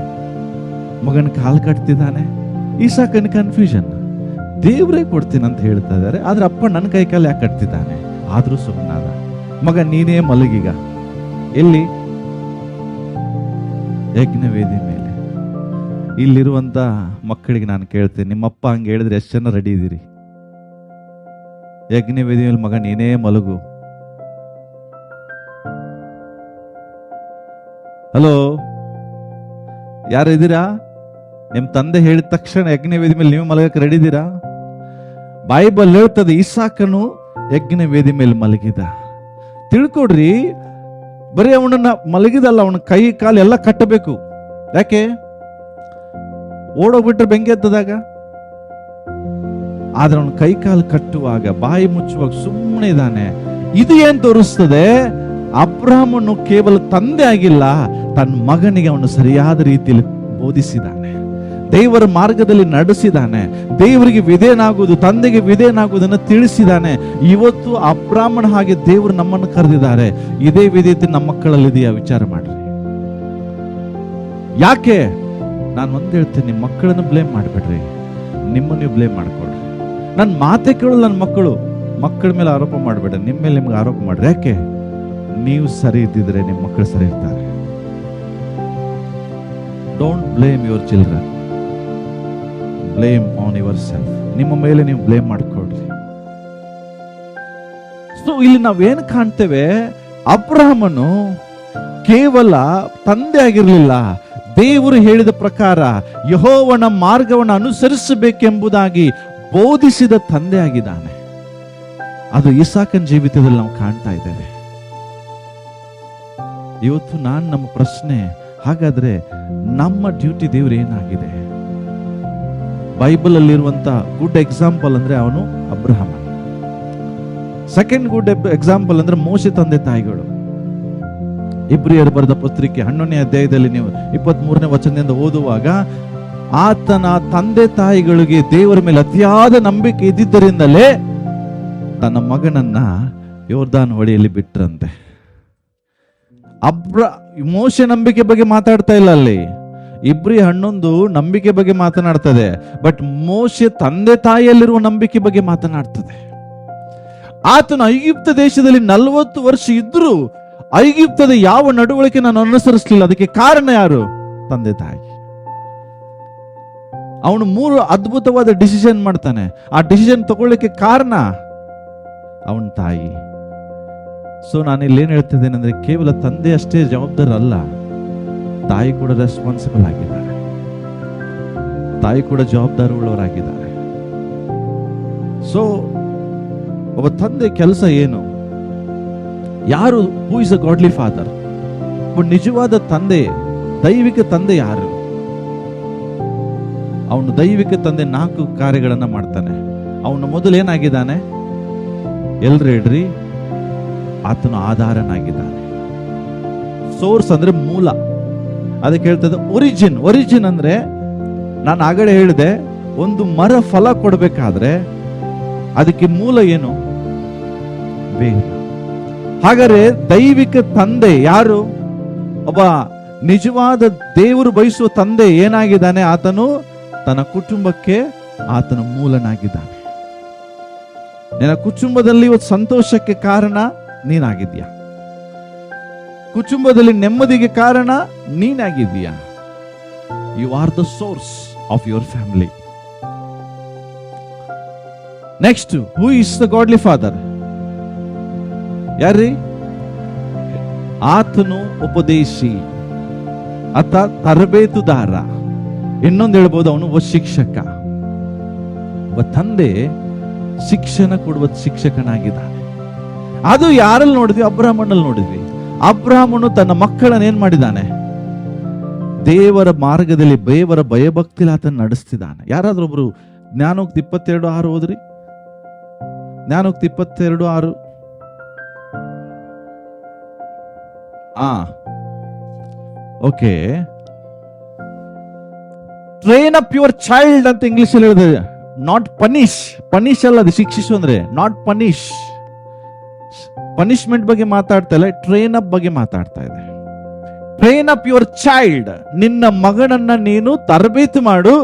Speaker 1: ಮಗನ ಕಾಲು ಕಟ್ತಿದ್ದಾನೆ. ಇಸಾಕನ ಕನ್ಫ್ಯೂಷನ್. ದೇವರೇ ಕೊಡ್ತೀನಿ ಅಂತ ಹೇಳ್ತಾ ಇದ್ದಾರೆ, ಆದ್ರೆ ಅಪ್ಪ ನನ್ನ ಕೈ ಕಾಲು ಯಾಕೆ ಕಟ್ತಿದ್ದಾನೆ? ಆದ್ರೂ ಸುಮ್ಮನಾದ. ಮಗ ನೀನೇ ಮಲಗೀಗ. ಎಲ್ಲಿ? ಯಜ್ಞವೇದಿ ಮೇಲೆ. ಇಲ್ಲಿರುವಂತ ಮಕ್ಕಳಿಗೆ ನಾನು ಕೇಳ್ತೇನೆ, ನಿಮ್ಮಪ್ಪ ಹಂಗೆ ಹೇಳಿದ್ರೆ ಎಷ್ಟು ಜನ ರೆಡಿ ಇದ್ದೀರಿ? ಯಜ್ಞವೇದಿ ಮೇಲೆ ಮಗ ನೀನೇ ಮಲಗು. ಹಲೋ, ಯಾರಿದ್ದೀರಾ? ನಿಮ್ ತಂದೆ ಹೇಳಿದ ತಕ್ಷಣ ಯಜ್ಞವೇದಿ ಮೇಲೆ ನೀವು ಮಲಗಕ್ಕೆ ರೆಡಿ ಇದ್ದೀರಾ? ಬೈಬಲ್ ಹೇಳ್ತದೆ, ಇಸಾಕನು ಯಜ್ಞವೇದಿ ಮೇಲೆ ಮಲಗಿದ. ತಿಳ್ಕೊಡ್ರಿ, ಬರೀ ಅವನನ್ನ ಮಲಗಿದಲ್ಲ, ಅವನ ಕೈ ಕಾಲು ಎಲ್ಲ ಕಟ್ಟಬೇಕು. ಯಾಕೆ? ಓಡೋಗ್ಬಿಟ್ರೆ ಬೆಂಕಿ ಎತ್ತದಾಗ. ಆದ್ರೆ ಅವನ ಕೈ ಕಾಲು ಕಟ್ಟುವಾಗ, ಬಾಯಿ ಮುಚ್ಚುವಾಗ ಸುಮ್ಮನೆ ಇದ್ದಾನೆ. ಇದು ಏನ್ ತೋರಿಸ್ತದೆ? ಅಬ್ರಾಮನು ಕೇವಲ ತಂದೆ ಆಗಿಲ್ಲ, ತನ್ನ ಮಗನಿಗೆ ಅವನು ಸರಿಯಾದ ರೀತಿಯಲ್ಲಿ ಬೋಧಿಸಿದ್ದಾನೆ, ದೇವರ ಮಾರ್ಗದಲ್ಲಿ ನಡೆಸಿದ್ದಾನೆ, ದೇವರಿಗೆ ವಿಧೇಯನಾಗುವುದು, ತಂದೆಗೆ ವಿಧೇಯನಾಗುವುದನ್ನು ತಿಳಿಸಿದ್ದಾನೆ. ಇವತ್ತು ಅಬ್ರಾಮನ ಹಾಗೆ ದೇವರು ನಮ್ಮನ್ನು ಕರೆದಿದ್ದಾರೆ. ಇದೇ ವಿಧೇಯತೆ ನಮ್ಮ ಮಕ್ಕಳಲ್ಲಿ ಇದೆಯಾ? ವಿಚಾರ ಮಾಡ್ರಿ. ಯಾಕೆ? ನಾನು ಒಂದ್ ಹೇಳ್ತೀನಿ, ನಿಮ್ಮ ಮಕ್ಕಳನ್ನು ಬ್ಲೇಮ್ ಮಾಡ್ಬೇಡ್ರಿ, ನಿಮ್ಮನ್ನು ನೀವು ಬ್ಲೇಮ್ ಮಾಡ್ಕೊಡ್ರಿ. ನನ್ನ ಮಾತೆ ಕೇಳಲ್ಲ. ನನ್ನ ಮಕ್ಕಳ ಮೇಲೆ ಆರೋಪ ಮಾಡಬೇಡ, ನಿಮ್ಮ ಮೇಲೆ ನಿಮ್ಗೆ ಆರೋಪ ಮಾಡ್ರಿ. ಯಾಕೆ? ನೀವು ಸರಿ ಇದ್ದಿದ್ರೆ ನಿಮ್ಮ ಮಕ್ಕಳು ಸರಿ ಇರ್ತಾರೆ. Don't blame your children, blame on your self. ನಿಮ್ಮ ಮೇಲೆ ನೀವು ಬ್ಲೇಮ್ ಮಾಡ್ಕೊಳ್ರಿ. ಸೊ ಇಲ್ಲಿ ನಾವೇನು ಕಾಣ್ತೇವೆ? ಅಬ್ರಹಾಮನು ಕೇವಲ ತಂದೆ ಆಗಿರಲಿಲ್ಲ, ದೇವರು ಹೇಳಿದ ಪ್ರಕಾರ ಯೆಹೋವನ ಮಾರ್ಗವನ್ನು ಅನುಸರಿಸಬೇಕೆಂಬುದಾಗಿ ಬೋಧಿಸಿದ ತಂದೆ ಆಗಿದ್ದಾನೆ. ಅದು ಇಸಾಕನ ಜೀವಿತದಲ್ಲಿ ನಾವು ಕಾಣ್ತಾ ಇದ್ದೇವೆ. ಇವತ್ತು ನಮ್ಮ ಪ್ರಶ್ನೆ, ಹಾಗಾದ್ರೆ ನಮ್ಮ ಡ್ಯೂಟಿ ದೇವ್ರು ಏನಾಗಿದೆ? ಬೈಬಲ್ ಅಲ್ಲಿರುವಂತ ಗುಡ್ ಎಕ್ಸಾಂಪಲ್ ಅಂದ್ರೆ ಅವನು ಅಬ್ರಹಾಮ. ಸೆಕೆಂಡ್ ಗುಡ್ ಎಕ್ಸಾಂಪಲ್ ಅಂದ್ರೆ ಮೋಶೆ ತಂದೆ ತಾಯಿಗಳು. ಇಬ್ರಿಯರು ಬರೆದ ಪತ್ರಿಕೆ 11ನೇ ಅಧ್ಯಾಯದಲ್ಲಿ ನೀವು 23ನೇ ವಚನದಿಂದ ಓದುವಾಗ, ಆತನ ತಂದೆ ತಾಯಿಗಳಿಗೆ ದೇವರ ಮೇಲೆ ಅತಿಯಾದ ನಂಬಿಕೆ ಇದ್ದಿದ್ದರಿಂದಲೇ ತನ್ನ ಮಗನನ್ನ ಯೋರ್ದಾನ್ ಹೊಳೆಯಲ್ಲಿ ಬಿಟ್ರಂತೆ. ಮೋಶೆ ನಂಬಿಕೆ ಬಗ್ಗೆ ಮಾತಾಡ್ತಾ ಇಲ್ಲ ಅಲ್ಲಿ, ಇಬ್ರಿ 11 ನಂಬಿಕೆ ಬಗ್ಗೆ ಮಾತನಾಡ್ತದೆ. ಬಟ್ ಮೋಶೆ ತಂದೆ ತಾಯಿಯಲ್ಲಿರುವ ನಂಬಿಕೆ ಬಗ್ಗೆ ಮಾತನಾಡ್ತದೆ. ಆತನು ಐಗುಪ್ತ ದೇಶದಲ್ಲಿ 40 ವರ್ಷ ಇದ್ರು ಐಗುಪ್ತದ ಯಾವ ನಡವಳಿಕೆ ನಾನು ಅನುಸರಿಸಲಿಲ್ಲ. ಅದಕ್ಕೆ ಕಾರಣ ಯಾರು? ತಂದೆ ತಾಯಿ. ಅವನು 3 ಅದ್ಭುತವಾದ ಡಿಸಿಷನ್ ಮಾಡ್ತಾನೆ. ಆ ಡಿಸಿಷನ್ ತಗೊಳ್ಳಿಕ್ಕೆ ಕಾರಣ ಅವನ ತಾಯಿ. ಸೊ ನಾನು ಇಲ್ಲಿ ಏನ್ ಹೇಳ್ತಿದ್ದೇನೆ ಅಂದ್ರೆ, ಕೇವಲ ತಂದೆ ಅಷ್ಟೇ ಜವಾಬ್ದಾರ ಅಲ್ಲ, ತಾಯಿ ಕೂಡ ರೆಸ್ಪಾನ್ಸಿಬಲ್ ಆಗಿದ್ದಾರೆ, ತಾಯಿ ಕೂಡ ಜವಾಬ್ದಾರಿ ಉಳ್ಳವರಾಗಿದ್ದಾರೆ. ಸೊ ಒಬ್ಬ ತಂದೆ ಕೆಲಸ ಏನು? ಯಾರು? Who is a godly father? ಒಬ್ಬ ನಿಜವಾದ ತಂದೆ, ದೈವಿಕ ತಂದೆ ಯಾರು? ಅವನು ದೈವಿಕ ತಂದೆ 4 ಕಾರ್ಯಗಳನ್ನ ಮಾಡ್ತಾನೆ. ಅವನು ಮೊದಲು ಏನಾಗಿದ್ದಾನೆ? ಎಲ್ರು ಹೇಳ್ರಿ, ಆತನು ಆಧಾರನಾಗಿದ್ದಾನೆ. ಸೋರ್ಸ್ ಅಂದ್ರೆ ಮೂಲ. ಅದಕ್ಕೆ ಹೇಳ್ತದೆ ಒರಿಜಿನ್. ಒರಿಜಿನ್ ಅಂದ್ರೆ, ನಾನು ಆಗಲೇ ಹೇಳಿದೆ, ಒಂದು ಮರ ಫಲ ಕೊಡಬೇಕಾದ್ರೆ ಅದಕ್ಕೆ ಮೂಲ ಏನು? ಬೇರು. ಹಾಗಾದ್ರೆ ದೈವಿಕ ತಂದೆ ಯಾರು? ಒಬ್ಬ ನಿಜವಾದ ದೇವರು ಬಯಸುವ ತಂದೆ ಏನಾಗಿದ್ದಾನೆ? ಆತನು ತನ್ನ ಕುಟುಂಬಕ್ಕೆ ಆತನ ಮೂಲನಾಗಿದ್ದಾನೆ. ನಿನ್ನ ಕುಟುಂಬದಲ್ಲಿ ಇವತ್ತು ಸಂತೋಷಕ್ಕೆ ಕಾರಣ ನೀನಾಗಿದ್ಯಾ? ಕುಟುಂಬದಲ್ಲಿ ನೆಮ್ಮದಿಗೆ ಕಾರಣ ನೀನಾಗಿದ್ಯಾ? You are the source of your family. Next, who is the godly father? ಯಾರ್ರಿ? ಆತನು ಉಪದೇಶಿ ಆತ ತರಬೇತುದಾರ. ಇನ್ನೊಂದು ಹೇಳ್ಬೋದು, ಅವನು ಒಬ್ಬ ಶಿಕ್ಷಕ. ಒಬ್ಬ ತಂದೆ ಶಿಕ್ಷಣ ಕೊಡುವ ಶಿಕ್ಷಕನಾಗಿದ್ದಾನೆ. ಅದು ಯಾರಲ್ಲಿ ನೋಡಿದ್ವಿ? ಅಬ್ರಹಾಮನಲ್ಲಿ ನೋಡಿದ್ವಿ. ಅಬ್ರಹಾಮನು ತನ್ನ ಮಕ್ಕಳನ್ನ ಏನ್ ಮಾಡಿದ್ದಾನೆ? ದೇವರ ಮಾರ್ಗದಲ್ಲಿ, ದೇವರ ಭಯಭಕ್ತಿಲಿ ಆತನ ನಡೆಸ್ತಿದ್ದಾನೆ. ಯಾರಾದ್ರೂ ಒಬ್ರು ಜ್ಞಾನೋಕ್ತಿ 22:6 ಓದ್ರಿ. ಜ್ಞಾನೋಕ್ತಿ 22:6. Okay. Train up your child ಅಂತ ಇಂಗ್ಲಿಷ್ ಅಲ್ಲಿ ಹೇಳಿದೆ. Not punish. ಪನಿಷ್ ಅಲ್ಲ, ಅದು ಶಿಕ್ಷಿಸು ಅಂದ್ರೆ. Not punish. ಪನಿಷ್ಮೆಂಟ್ ಬಗ್ಗೆ ಮಾತಾಡ್ತಾ ಇಲ್ಲ, ಟ್ರೈನ್ ಅಪ್ ಬಗ್ಗೆ ಮಾತಾಡ್ತಾ ಇದೆ. Train up your child. ನಿನ್ನ ಮಗನನ್ನ ನೀನು ತರಬೇತಿ ಮಾಡು,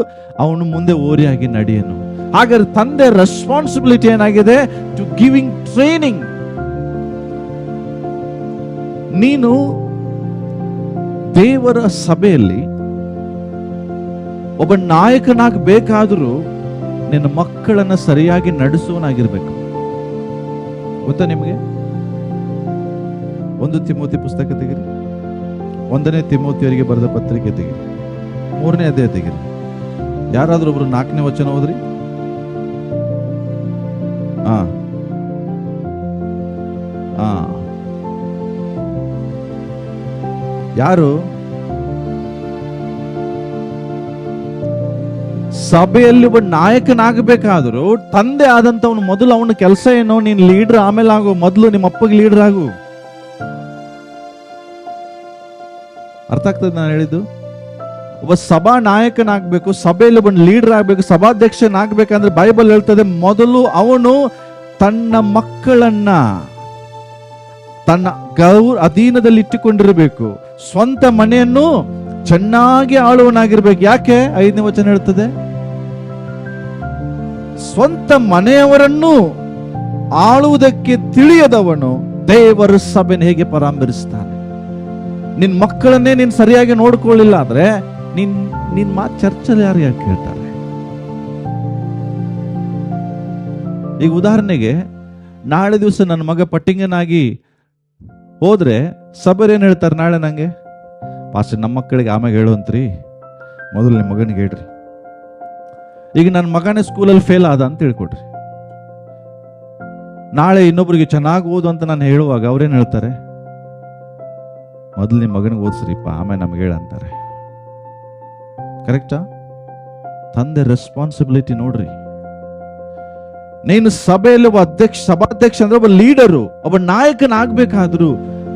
Speaker 1: ಅವನು ಮುಂದೆ ಓರಿಯಾಗಿ ನಡೆಯನು. ಹಾಗಾದ್ರೆ ತಂದೆ ರೆಸ್ಪಾನ್ಸಿಬಿಲಿಟಿ ಏನಾಗಿದೆ? To giving training. ನೀನು ದೇವರ ಸಭೆಯಲ್ಲಿ ಒಬ್ಬ ನಾಯಕನಾಗಬೇಕಾದ್ರೂ ನಿನ್ನ ಮಕ್ಕಳನ್ನ ಸರಿಯಾಗಿ ನಡೆಸುವನಾಗಿರ್ಬೇಕು. ಗೊತ್ತಾ ನಿಮಗೆ? 1 ತಿಮೋತಿ ಪುಸ್ತಕ ತೆಗಿರಿ. 1ನೇ ತಿಮೋತಿಯವರಿಗೆ ಬರೆದ ಪತ್ರಿಕೆ ತೆಗಿರಿ. 3ನೇ ಅಧ್ಯಾಯ ತೆಗಿರಿ. ಯಾರಾದ್ರೂ ಒಬ್ರು 4ನೇ ವಚನ ಓದ್ರಿ. ಯಾರು? ಸಭೆಯಲ್ಲಿ ಒಬ್ಬ ನಾಯಕನಾಗಬೇಕಾದ್ರೂ ತಂದೆ ಆದಂತವನು ಮೊದಲು ಅವನ ಕೆಲಸ ಏನೋ? ನೀನ್ ಲೀಡರ್ ಆಮೇಲೆ ಆಗು, ಮೊದಲು ನಿಮ್ಮ ಅಪ್ಪಗೆ ಲೀಡರ್ ಆಗು. ಅರ್ಥ ಆಗ್ತದೆ ನಾನು ಹೇಳಿದ್ದು? ಒಬ್ಬ ಸಭಾ ನಾಯಕನಾಗಬೇಕು, ಸಭೆಯಲ್ಲಿ ಒಬ್ಬ ಲೀಡರ್ ಆಗ್ಬೇಕು, ಸಭಾಧ್ಯಕ್ಷನಾಗಬೇಕಂದ್ರೆ ಬೈಬಲ್ ಹೇಳ್ತದೆ ಮೊದಲು ಅವನು ತನ್ನ ಮಕ್ಕಳನ್ನ ತನ್ನ ಅಧೀನದಲ್ಲಿ ಇಟ್ಟುಕೊಂಡಿರಬೇಕು. ಸ್ವಂತ ಮನೆಯನ್ನು ಚೆನ್ನಾಗಿ ಆಳುವನಾಗಿರ್ಬೇಕು. ಯಾಕೆ? 5ನೇ ವಚನ ಹೇಳ್ತದೆ, ಸ್ವಂತ ಮನೆಯವರನ್ನು ಆಳುವುದಕ್ಕೆ ತಿಳಿಯದವನು ದೇವರ ಸಭೆಯನ್ನು ಹೇಗೆ ಪರಾಮರಿಸ್ತಾನೆ? ನಿನ್ ಮಕ್ಕಳನ್ನೇ ನೀನ್ ಸರಿಯಾಗಿ ನೋಡ್ಕೊಳ್ಳಿಲ್ಲ ಅಂದ್ರೆ ನಿನ್ ಮಾತು ಚರ್ಚಲ್ಲಿ ಯಾರು ಯಾಕೆ ಕೇಳ್ತಾರೆ? ಈಗ ಉದಾಹರಣೆಗೆ, ನಾಳೆ ದಿವಸ ನನ್ನ ಮಗ ಪಟ್ಟಿಂಗನಾಗಿ ಹೋದ್ರೆ ಸಭೆರ್ ಏನ್ ಹೇಳ್ತಾರೆ? ನಾಳೆ ನಂಗೆ, ಪಾಸ್ಟರ್ ನಮ್ಮ ಮಕ್ಕಳಿಗೆ ಆಮೇಲೆ ಹೇಳುವಂತ್ರಿ, ಮೊದಲು ನಿಮ್ಮ ಮಗನಿಗೆ ಹೇಳ್ರಿ. ಈಗ ನನ್ನ ಮಗನೇ ಸ್ಕೂಲಲ್ಲಿ ಫೇಲ್ ಆದ ಅಂತ ಹೇಳ್ಕೊಡ್ರಿ. ನಾಳೆ ಇನ್ನೊಬ್ರಿಗೆ ಚೆನ್ನಾಗಿ ಓದು ಅಂತ ನಾನು ಹೇಳುವಾಗ ಅವ್ರೇನ್ ಹೇಳ್ತಾರೆ? ಮೊದಲು ನಿಮ್ಮ ಮಗನಿಗೆ ಓದಿಸ್ರಿಪ್ಪ, ಆಮೇಲೆ ನಮ್ಗೆ ಹೇಳಂತಾರೆ. ಕರೆಕ್ಟಾ? ತಂದೆ ರೆಸ್ಪಾನ್ಸಿಬಿಲಿಟಿ ನೋಡ್ರಿ. ನೀನು ಸಭೆಯಲ್ಲಿ ಒಬ್ಬ ಸಭಾಧ್ಯಕ್ಷ ಅಂದ್ರೆ ಒಬ್ಬ ಲೀಡರು, ಒಬ್ಬ ನಾಯಕನಾಗಬೇಕಾದ್ರೂ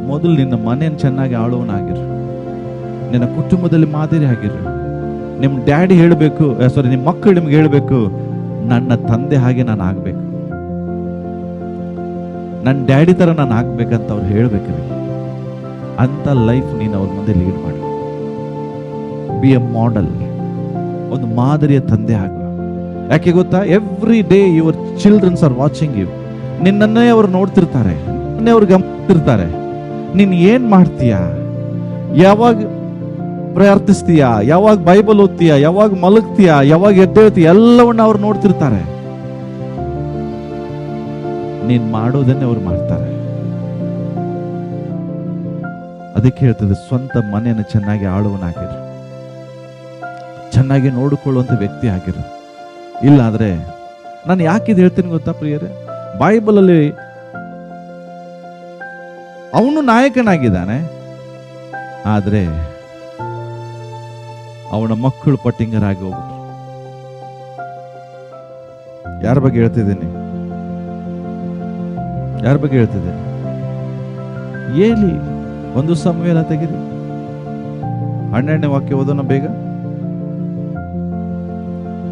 Speaker 1: ಮೊದಲು ನಿನ್ನ ಮನೆಯನ್ನು ಚೆನ್ನಾಗಿ ಆಳುವನಾಗಿರು, ನಿನ್ನ ಕುಟುಂಬದಲ್ಲಿ ಮಾದರಿ ಆಗಿರು. ನಿಮ್ಮ ಡ್ಯಾಡಿ ಹೇಳಬೇಕು, ನಿಮ್ಮ ಮಕ್ಕಳು ನಿಮ್ಗೆ ಹೇಳಬೇಕು, ನನ್ನ ತಂದೆ ಹಾಗೆ ನಾನು ಆಗ್ಬೇಕು, ನನ್ನ ಡ್ಯಾಡಿ ತರ ನಾನು ಆಗ್ಬೇಕಂತ ಅವ್ರು ಹೇಳ್ಬೇಕ್ರಿ. ಅಂತ ಲೈಫ್ ನೀನು ಅವ್ರ ಮುಂದೆ ಲೀಡ್ ಮಾಡಿ. ಬಿ ಎ ಮಾಡೆಲ್, ಒಂದು ಮಾದರಿಯ ತಂದೆ ಆಗ. ಯಾಕೆ ಗೊತ್ತಾ? Every day your childrens are watching you. ನಿನ್ನನ್ನೇ ಅವ್ರು ನೋಡ್ತಿರ್ತಾರೆ, ನಿನ್ನೆ ಅವ್ರು ಗಮನಿಸ್ತಿರ್ತಾರೆ. ನೀನ್ ಏನ್ ಮಾಡ್ತೀಯಾ, ಯಾವಾಗ ಪ್ರಾರ್ಥಿಸ್ತೀಯಾ, ಯಾವಾಗ ಬೈಬಲ್ ಓದ್ತೀಯಾ, ಯಾವಾಗ ಮಲಗ್ತೀಯಾ, ಯಾವಾಗ ಎದ್ದೇಳ್ತೀಯ, ಎಲ್ಲವನ್ನ ಅವ್ರು ನೋಡ್ತಿರ್ತಾರೆ. ನೀನ್ ಮಾಡೋದನ್ನೇ ಅವ್ರು ಮಾಡ್ತಾರೆ. ಅದಕ್ಕೆ ಹೇಳ್ತದೆ, ಸ್ವಂತ ಮನೆಯನ್ನು ಚೆನ್ನಾಗಿ ಆಳುವನಾಗಿರು, ಚೆನ್ನಾಗಿ ನೋಡಿಕೊಳ್ಳುವಂತ ವ್ಯಕ್ತಿ ಆಗಿರು. ಇಲ್ಲಾದ್ರೆ, ನಾನು ಯಾಕಿದ್ ಹೇಳ್ತೀನಿ ಗೊತ್ತಾ ಪ್ರಿಯರೇ? ಬೈಬಲಲ್ಲಿ ಅವನು ನಾಯಕನಾಗಿದ್ದಾನೆ, ಆದ್ರೆ ಅವನ ಮಕ್ಕಳು ಪಟ್ಟಿಂಗರಾಗಿ ಹೋಗ್ಬಿಟ್ರು. ಯಾರ ಬಗ್ಗೆ ಹೇಳ್ತಿದ್ದೀನಿ? ಯಾರ ಬಗ್ಗೆ ಹೇಳ್ತಿದ್ದೀನಿ? ಏಲಿ. 1 ಸಮುವೇಲ ತೆಗಿರಿ, 12ನೇ ವಾಕ್ಯ ಓದೋಣ ಬೇಗ.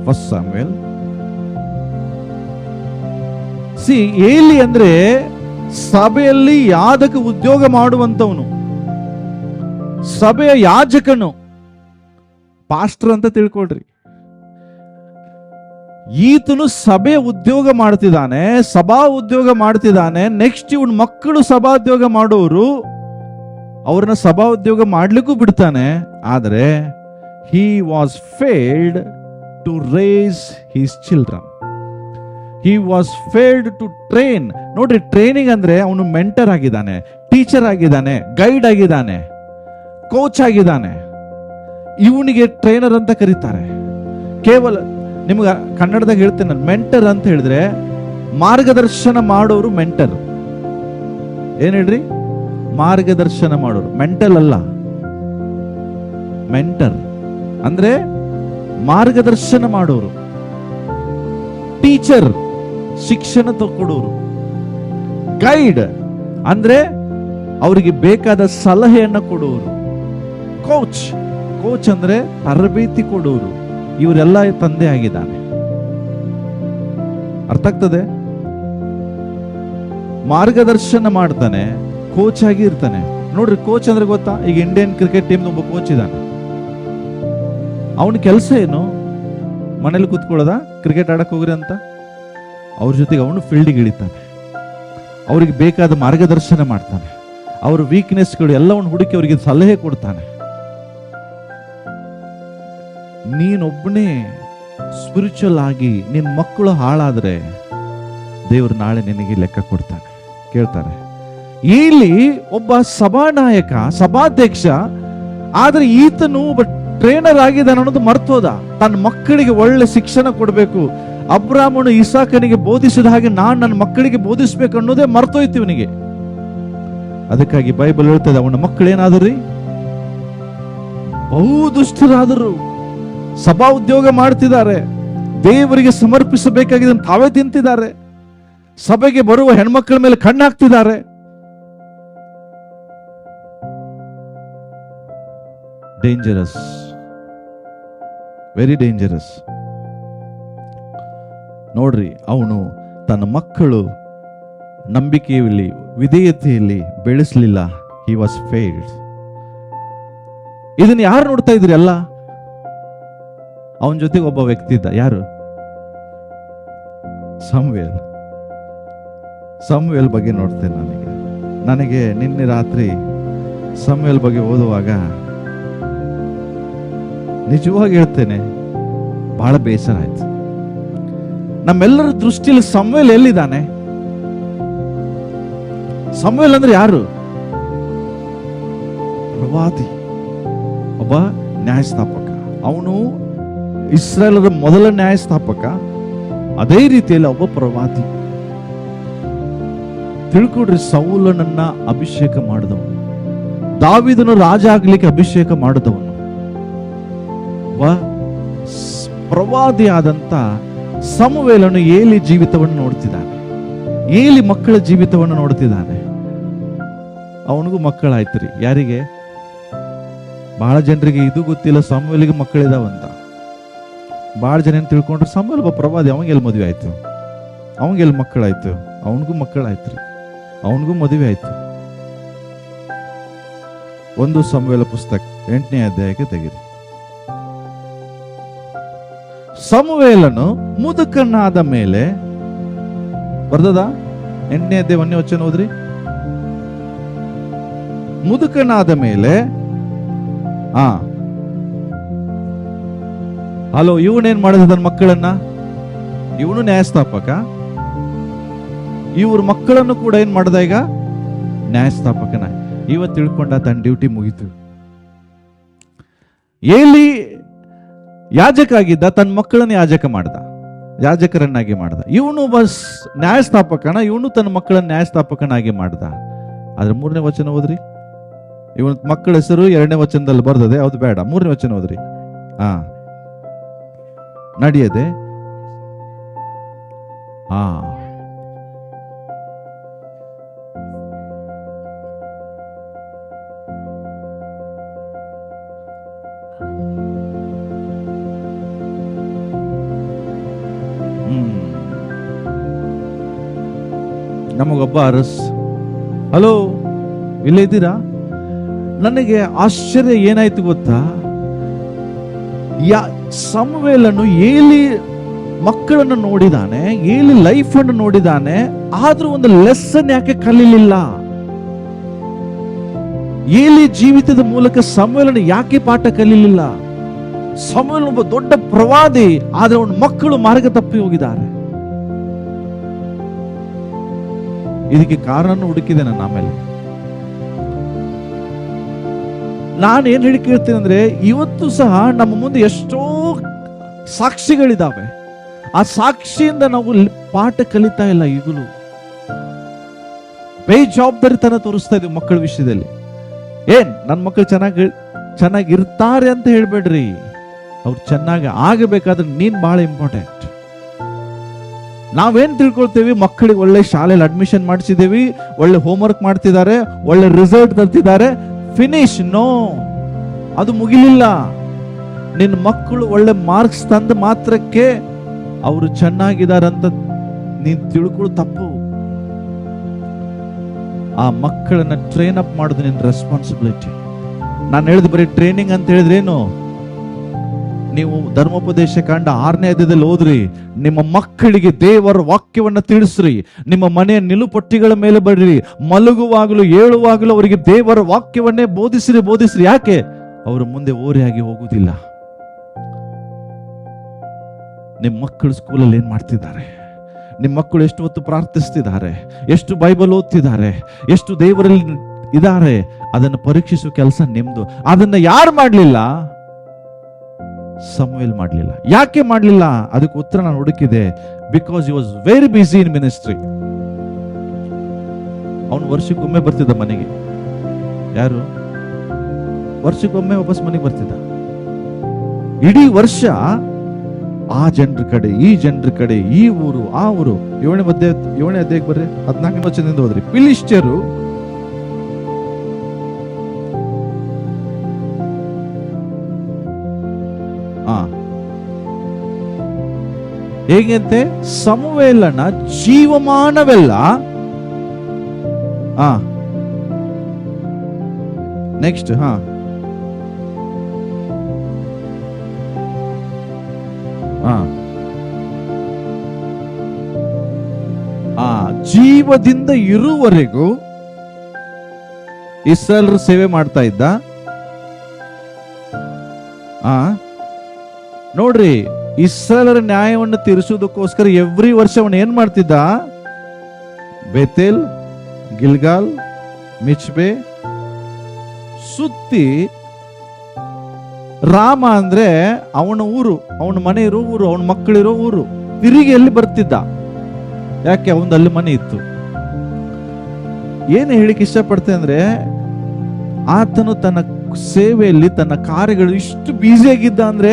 Speaker 1: 1 ಸಮುವೇಲ್. ಏಲಿ ಅಂದ್ರೆ ಸಭೆಯಲ್ಲಿ ಯಾಜಕ ಉದ್ಯೋಗ ಮಾಡುವಂತವನು, ಸಭೆಯ ಯಾಜಕನು, ಪಾಸ್ಟರ್ ಅಂತ ತಿಳ್ಕೊಳ್ರಿ. ಈತನು ಸಭೆಯ ಉದ್ಯೋಗ ಮಾಡ್ತಿದ್ದಾನೆ, ಸಭಾ ಉದ್ಯೋಗ ಮಾಡ್ತಿದ್ದಾನೆ. ನೆಕ್ಸ್ಟ್ ಇವನ್ ಮಕ್ಕಳು ಸಭಾ ಉದ್ಯೋಗ ಮಾಡೋರು, ಅವ್ರನ್ನ ಸಭಾ ಉದ್ಯೋಗ ಮಾಡ್ಲಿಕ್ಕೂ ಬಿಡ್ತಾನೆ. ಆದರೆ he was failed to raise his children. He was failed to train. ನೋಡ್ರಿ, ಟ್ರೈನಿಂಗ್ ಅಂದ್ರೆ ಅವನು ಮೆಂಟರ್ ಆಗಿದ್ದಾನೆ, ಟೀಚರ್ ಆಗಿದ್ದಾನೆ, ಗೈಡ್ ಆಗಿದ್ದಾನೆ, ಕೋಚ್ ಆಗಿದ್ದಾನೆ. ಇವನಿಗೆ ಟ್ರೈನರ್ ಅಂತ ಕರೀತಾರೆ. ಕೇವಲ ನಿಮ್ಗೆ ಕನ್ನಡದಾಗ ಹೇಳ್ತೇನೆ ನಾನು, ಮೆಂಟರ್ ಅಂತ ಹೇಳಿದ್ರೆ ಮಾರ್ಗದರ್ಶನ ಮಾಡೋರು ಮೆಂಟರ್. ಏನ್ ಹೇಳ್ರಿ? ಮಾರ್ಗದರ್ಶನ ಮಾಡೋರು. ಮೆಂಟಲ್ ಅಲ್ಲ, ಮೆಂಟರ್ ಅಂದ್ರೆ ಮಾರ್ಗದರ್ಶನ ಮಾಡೋರು. ಟೀಚರ್ ಶಿಕ್ಷಣ ತಗೊಡೋರು. ಗೈಡ್ ಅಂದ್ರೆ ಅವರಿಗೆ ಬೇಕಾದ ಸಲಹೆಯನ್ನ ಕೊಡುವರು. ಕೋಚ್, ಕೋಚ್ ಅಂದ್ರೆ ತರಬೇತಿ ಕೊಡುವರು. ಇವರೆಲ್ಲ ತಂದೆ ಆಗಿದ್ದಾನೆ. ಅರ್ಥ ಆಗ್ತದೆ? ಮಾರ್ಗದರ್ಶನ ಮಾಡ್ತಾನೆ, ಕೋಚ್ ಆಗಿ ಇರ್ತಾನೆ. ನೋಡ್ರಿ, ಕೋಚ್ ಅಂದ್ರೆ ಗೊತ್ತಾ? ಈಗ ಇಂಡಿಯನ್ ಕ್ರಿಕೆಟ್ ಟೀಮ್ ಒಬ್ಬ ಕೋಚ್ ಇದ್ದಾನೆ. ಅವನ ಕೆಲಸ ಏನು? ಮನೇಲಿ ಕೂತ್ಕೊಳ್ಳೋದ? ಕ್ರಿಕೆಟ್ ಆಡಕ್ ಹೋಗ್ರಿ ಅಂತ? ಅವ್ರ ಜೊತೆಗೆ ಅವನು ಫೀಲ್ಡಿಗೆ ಇಳಿತಾನೆ, ಅವ್ರಿಗೆ ಬೇಕಾದ ಮಾರ್ಗದರ್ಶನ ಮಾಡ್ತಾನೆ, ಅವ್ರ ವೀಕ್ನೆಸ್ಗಳು ಎಲ್ಲವನ್ನು ಹುಡುಕಿ ಅವರಿಗೆ ಸಲಹೆ ಕೊಡ್ತಾನೆ. ನೀನೊಬ್ಬನೇ ಸ್ಪಿರಿಚುವಲ್ ಆಗಿ ನಿನ್ನ ಮಕ್ಕಳು ಹಾಳಾದ್ರೆ ದೇವರು ನಾಳೆ ನಿನಗೆ ಲೆಕ್ಕ ಕೊಡ್ತಾನೆ, ಕೇಳ್ತಾರೆ. ಇಲ್ಲಿ ಒಬ್ಬ ಸಭಾನಾಯಕ, ಸಭಾಧ್ಯಕ್ಷ, ಆದ್ರೆ ಈತನು ಒಬ್ಬ ಟ್ರೈನರ್ ಆಗಿದ್ದಾನೆ ಅನ್ನೋದು ಮರ್ತೋದ. ತನ್ನ ಮಕ್ಕಳಿಗೆ ಒಳ್ಳೆ ಶಿಕ್ಷಣ ಕೊಡಬೇಕು, ಅಬ್ರಾಮನು ಇಸಾಕನಿಗೆ ಬೋಧಿಸಿದ ಹಾಗೆ ನಾನು ನನ್ನ ಮಕ್ಕಳಿಗೆ ಬೋಧಿಸ್ಬೇಕು ಅನ್ನೋದೇ ಮರ್ತೋಯ್ತು ಇವನಿಗೆ. ಅದಕ್ಕಾಗಿ ಬೈಬಲ್ ಹೇಳ್ತದೆ, ಅವನ ಮಕ್ಕಳು ಏನಾದ್ರಿ? ಬಹುದುಷ್ಟರಾದರು, ಸಭಾ ಉದ್ಯೋಗ ಮಾಡ್ತಿದ್ದಾರೆ, ದೇವರಿಗೆ ಸಮರ್ಪಿಸಬೇಕಾಗಿದೆ ತಾವೇ ತಿಂತಿದ್ದಾರೆ, ಸಭೆಗೆ ಬರುವ ಹೆಣ್ಮಕ್ಳ ಮೇಲೆ ಕಣ್ಣು ಹಾಕ್ತಿದ್ದಾರೆ. Dangerous, very dangerous. ನೋಡ್ರಿ, ಅವನು ತನ್ನ ಮಕ್ಕಳು ನಂಬಿಕೆಯಲ್ಲಿ, ವಿಧೇಯತೆಯಲ್ಲಿ ಬೆಳೆಸಲಿಲ್ಲ. He was failed. ಇದನ್ನ ಯಾರು ನೋಡ್ತಾ ಇದ್ರಿ? ಅಲ್ಲ, ಅವನ ಜೊತೆಗೆ ಒಬ್ಬ ವ್ಯಕ್ತಿ ಇದ್ದ. ಯಾರು? ಸಮುವೇಲ್. ಸಮುವೇಲ್ ಬಗ್ಗೆ ನೋಡ್ತೇನೆ. ನನಗೆ ನಿನ್ನೆ ರಾತ್ರಿ ಸಮುವೇಲ್ ಬಗ್ಗೆ ಓದುವಾಗ ನಿಜವಾಗಿ ಹೇಳ್ತೇನೆ, ಬಹಳ ಬೇಸರ ಆಯ್ತು. ನಮ್ಮೆಲ್ಲರ ದೃಷ್ಟಿಯಲ್ಲಿ ಸಮುವೇಲ್ ಎಲ್ಲಿದ್ದಾನೆ? ಸಮುವೇಲ್ ಅಂದ್ರೆ ಯಾರು? ಪ್ರವಾದಿ, ಒಬ್ಬ ನ್ಯಾಯಸ್ಥಾಪಕ. ಅವನು ಇಸ್ರಾಯೇಲರ ಮೊದಲ ನ್ಯಾಯಸ್ಥಾಪಕ, ಅದೇ ರೀತಿಯಲ್ಲಿ ಒಬ್ಬ ಪ್ರವಾದಿ. ತಿಳ್ಕೊಡ್ರಿ, ಸೌಲನನ್ನ ಅಭಿಷೇಕ ಮಾಡಿದವನು, ದಾವೀದನು ರಾಜ ಆಗ್ಲಿಕ್ಕೆ ಅಭಿಷೇಕ ಮಾಡಿದವನು, ಪ್ರವಾದಿಯಾದಂತ ಸಮುವೇಲನು ಏಲಿ ಜೀವಿತವನ್ನು ನೋಡ್ತಿದ್ದಾನೆ. ಏಲಿ ಮಕ್ಕಳ ಜೀವಿತವನ್ನು ನೋಡ್ತಿದ್ದಾನೆ. ಅವನಿಗೂ ಮಕ್ಕಳಾಯ್ತ್ರಿ. ಯಾರಿಗೆ? ಬಹಳ ಜನರಿಗೆ ಇದು ಗೊತ್ತಿಲ್ಲ, ಸಮುವೇಲಿಗೆ ಮಕ್ಕಳಿದಾವಂತ. ಬಹಳ ಜನ ಏನ್ ತಿಳ್ಕೊಂಡ್ರೆ ಸಮುವೇಲ್ ಒಬ್ಬ ಪ್ರವಾದಿ, ಅವಂಗೆಲ್ಲಿ ಮದುವೆ ಆಯ್ತು, ಅವಂಗೆಲ್ಲಿ ಮಕ್ಕಳಾಯ್ತು, ಅವನಿಗೂ ಮಕ್ಕಳಾಯ್ತ್ರಿ, ಅವನಿಗೂ ಮದುವೆ ಆಯ್ತು. 1 ಸಮುವೇಲ ಪುಸ್ತಕ 8ನೇ ಅಧ್ಯಾಯಕ್ಕೆ ತೆಗಿರಿ. ಸಮುವೇಲನು ಮುದುಕನಾದ ಮೇಲೆ ಬರ್ದದ 8ನೇ ಅಧ್ಯಾಯ 1ನೇ ವಚನ ಓದ್ರಿ. ಮುದುಕನಾದ ಮೇಲೆ ಹಲೋ, ಇವನೇನ್ ಮಾಡಿದ ತನ್ನ ಮಕ್ಕಳನ್ನ? ಇವನು ನ್ಯಾಯಸ್ಥಾಪಕ. ಇವ್ರ ಮಕ್ಕಳನ್ನು ಕೂಡ ಏನ್ ಮಾಡ್ದ? ಈಗ ನ್ಯಾಯಸ್ಥಾಪಕನ. ಇವತ್ತು ತಿಳ್ಕೊಂಡ ತನ್ನ ಡ್ಯೂಟಿ ಮುಗಿತು. ಏಲಿ ಯಾಜಕ ಆಗಿದ್ದ, ತನ್ನ ಮಕ್ಕಳನ್ನ ಯಾಜಕರನ್ನಾಗಿ ಮಾಡ್ದ. ಇವನು ಬಸ್ ನ್ಯಾಯಸ್ಥಾಪಕನ, ಇವನು ತನ್ನ ಮಕ್ಕಳನ್ನ ನ್ಯಾಯಸ್ಥಾಪಕನಾಗಿ ಮಾಡ್ದ. ಆದ್ರೆ 3ನೇ ವಚನ ಓದ್ರಿ. ಇವನ ಮಕ್ಕಳ ಹೆಸರು 2ನೇ ವಚನದಲ್ಲಿ ಬರ್ತದೆ, ಹೌದು ಬೇಡ, 3ನೇ ವಚನ ಓದ್ರಿ. ನಡೆಯದೆ ನಮಗೊಬ್ಬ ಅರಸ್. ಹಲೋ, ಇಲ್ಲೇ ಇದ್ದೀರಾ? ನನಗೆ ಆಶ್ಚರ್ಯ ಏನಾಯ್ತು ಗೊತ್ತಾ? ಸಮುವೇಲನು ಏಲಿ ಮಕ್ಕಳನ್ನು ನೋಡಿದಾನೆ, ಏಲಿ ಲೈಫ್ ಅನ್ನು ನೋಡಿದಾನೆ, ಆದ್ರೂ ಒಂದು ಲೆಸನ್ ಯಾಕೆ ಕಲಿಲಿಲ್ಲ? ಏಲಿ ಜೀವಿತದ ಮೂಲಕ ಸಮುವೇಲನು ಯಾಕೆ ಪಾಠ ಕಲಿಲಿಲ್ಲ? ಸಮುವೇಲನು ಒಬ್ಬ ದೊಡ್ಡ ಪ್ರವಾದಿ, ಆದ್ರೆ ಅವನ ಮಕ್ಕಳು ಮಾರ್ಗ ತಪ್ಪಿ ಹೋಗಿದ್ದಾರೆ. ಇದಕ್ಕೆ ಕಾರಣ ಹುಡುಕಿದೆ ನಾನು. ಆಮೇಲೆ ನಾನು ಏನ್ ಹೇಳಿ ಕೇಳ್ತೀನಿ ಅಂದ್ರೆ, ಇವತ್ತು ಸಹ ನಮ್ಮ ಮುಂದೆ ಎಷ್ಟೋ ಸಾಕ್ಷಿಗಳಿದಾವೆ. ಆ ಸಾಕ್ಷಿಯಿಂದ ನಾವು ಪಾಠ ಕಲಿತಾ ಇಲ್ಲ. ಈಗಲೂ ಬೇಜವಾಬ್ದಾರಿತನ ತೋರಿಸ್ತಾ ಇದೀವಿ ಮಕ್ಕಳ ವಿಷಯದಲ್ಲಿ. ನನ್ನ ಮಕ್ಕಳು ಚೆನ್ನಾಗಿರ್ತಾರೆ ಅಂತ ಹೇಳ್ಬೇಡ್ರಿ, ಅವ್ರು ಚೆನ್ನಾಗಿ ಆಗಬೇಕಾದ್ರೆ ನೀನ್ ಬಹಳ ಇಂಪಾರ್ಟೆಂಟ್. ನಾವೇನ್ ತಿಳ್ಕೊಳ್ತೇವಿ? ಮಕ್ಕಳಿಗೆ ಒಳ್ಳೆ ಶಾಲೆಯಲ್ಲಿ ಅಡ್ಮಿಷನ್ ಮಾಡಿಸಿದೇವಿ, ಒಳ್ಳೆ ಹೋಮ್ವರ್ಕ್ ಮಾಡ್ತಿದ್ದಾರೆ, ಒಳ್ಳೆ ರಿಸಲ್ಟ್ ತರ್ತಿದ್ದಾರೆ, ಫಿನಿಶ್. ನೋ, ಅದು ಮುಗಿಲಿಲ್ಲ. ನಿನ್ನ ಮಕ್ಕಳು ಒಳ್ಳೆ ಮಾರ್ಕ್ಸ್ ತಂದ ಮಾತ್ರಕ್ಕೆ ಅವರು ಚೆನ್ನಾಗಿದಾರಂತ ನೀನ್ ತಿಳ್ಕೊಳ್ಳೋ ತಪ್ಪು. ಆ ಮಕ್ಕಳನ್ನ ಟ್ರೈನ್ ಅಪ್ ಮಾಡೋದು ನಿನ್ನ ರೆಸ್ಪಾನ್ಸಿಬಿಲಿಟಿ. ನಾನು ಹೇಳಿದ ಬರೀ ಟ್ರೈನಿಂಗ್ ಅಂತ ಹೇಳಿದ್ರೇನು? ನೀವು ಧರ್ಮೋಪದೇಶ ಕಾಂಡ 6ನೇ ಅಧ್ಯಾಯದಲ್ಲಿ ಓದ್ರಿ. ನಿಮ್ಮ ಮಕ್ಕಳಿಗೆ ದೇವರ ವಾಕ್ಯವನ್ನ ತಿಳಿಸ್ರಿ. ನಿಮ್ಮ ಮನೆಯ ನಿಲುಪಟ್ಟಿಗಳ ಮೇಲೆ ಬಡ್ರಿ. ಮಲಗುವಾಗಲೂ ಏಳುವಾಗಲೂ ಅವರಿಗೆ ದೇವರ ವಾಕ್ಯವನ್ನೇ ಬೋಧಿಸ್ರಿ. ಯಾಕೆ? ಅವರು ಮುಂದೆ ಓರೆಯಾಗಿ ಹೋಗುವುದಿಲ್ಲ. ನಿಮ್ಮ ಮಕ್ಕಳು ಸ್ಕೂಲಲ್ಲಿ ಏನ್ ಮಾಡ್ತಿದ್ದಾರೆ? ನಿಮ್ಮ ಮಕ್ಕಳು ಎಷ್ಟು ಹೊತ್ತು ಪ್ರಾರ್ಥಿಸ್ತಿದ್ದಾರೆ? ಎಷ್ಟು ಬೈಬಲ್ ಓದ್ತಿದ್ದಾರೆ? ಎಷ್ಟು ದೇವರಲ್ಲಿ ಇದ್ದಾರೆ? ಅದನ್ನು ಪರೀಕ್ಷಿಸುವ ಕೆಲಸ ನಿಮ್ದು. ಅದನ್ನ ಯಾರು ಮಾಡ್ಲಿಲ್ಲ? ಸಮುವೇಲ್ ಮಾಡಲಿಲ್ಲ. ಯಾಕೆ ಮಾಡಲಿಲ್ಲ? ಅದಕ್ಕೆ ಉತ್ತರ ನಾನು ಹುಡುಕಿದೆ. Because he was very busy in ministry. ಅವನು ವರ್ಷಕ್ಕೊಮ್ಮೆ ಬರ್ತಿದ್ದ ಮನೆಗೆ. ಯಾರು? ವರ್ಷಕ್ಕೊಮ್ಮೆ ವಾಪಸ್ ಮನೆಗೆ ಬರ್ತಿದ್ದ. ಇಡೀ ವರ್ಷ ಆ ಜನರ ಕಡೆ, ಈ ಜನರ ಕಡೆ, ಈ ಊರು, ಆ ಊರು. 7ನೇ ಅಧ್ಯಾಯಕ್ಕೆ ಬರ್ರಿ, 14ನೇ ವಚನದಿಂದ ಹೋದ್ರಿ. ಫಿಲಿಷ್ಟಿಯರು ಹೇಗಂತೆ? ಸಮುವೇಲನ ಜೀವಮಾನವೆಲ್ಲ ನೆಕ್ಸ್ಟ್ ಜೀವದಿಂದ ಇರುವವರೆಗೂ ಇಸ್ರಾಯೇಲರ ಸೇವೆ ಮಾಡ್ತಾ ಇದ್ದ. ನೋಡ್ರಿ, ಇಸ್ರಾಯೇಲರ ನ್ಯಾಯವನ್ನು ತೀರಿಸುವುದಕ್ಕೋಸ್ಕರ ಎವ್ರಿ ವರ್ಷ ಅವನು ಏನ್ ಮಾಡ್ತಿದ್ದ? ಬೇತೇಲ್, ಗಿಲ್ಗಾಲ್, ಮಿಚ್ಬೆ ಸುತ್ತಿ, ರಾಮ ಅಂದ್ರೆ ಅವನ ಊರು, ಅವನ ಮನೆ ಇರೋ ಊರು, ಅವನ ಮಕ್ಕಳಿರೋ ಊರು, ತಿರುಗಿ ಎಲ್ಲಿ ಬರ್ತಿದ್ದ? ಯಾಕೆ? ಅವನದು ಅಲ್ಲಿ ಮನೆ ಇತ್ತು. ಏನು ಹೇಳಿಕ್ಕೆ ಇಷ್ಟಪಡ್ತೆ ಅಂದ್ರೆ, ಆತನು ತನ್ನ ಸೇವೆಯಲ್ಲಿ, ತನ್ನ ಕಾರ್ಯಗಳು ಇಷ್ಟು ಬ್ಯುಸಿ ಆಗಿದ್ದ ಅಂದ್ರೆ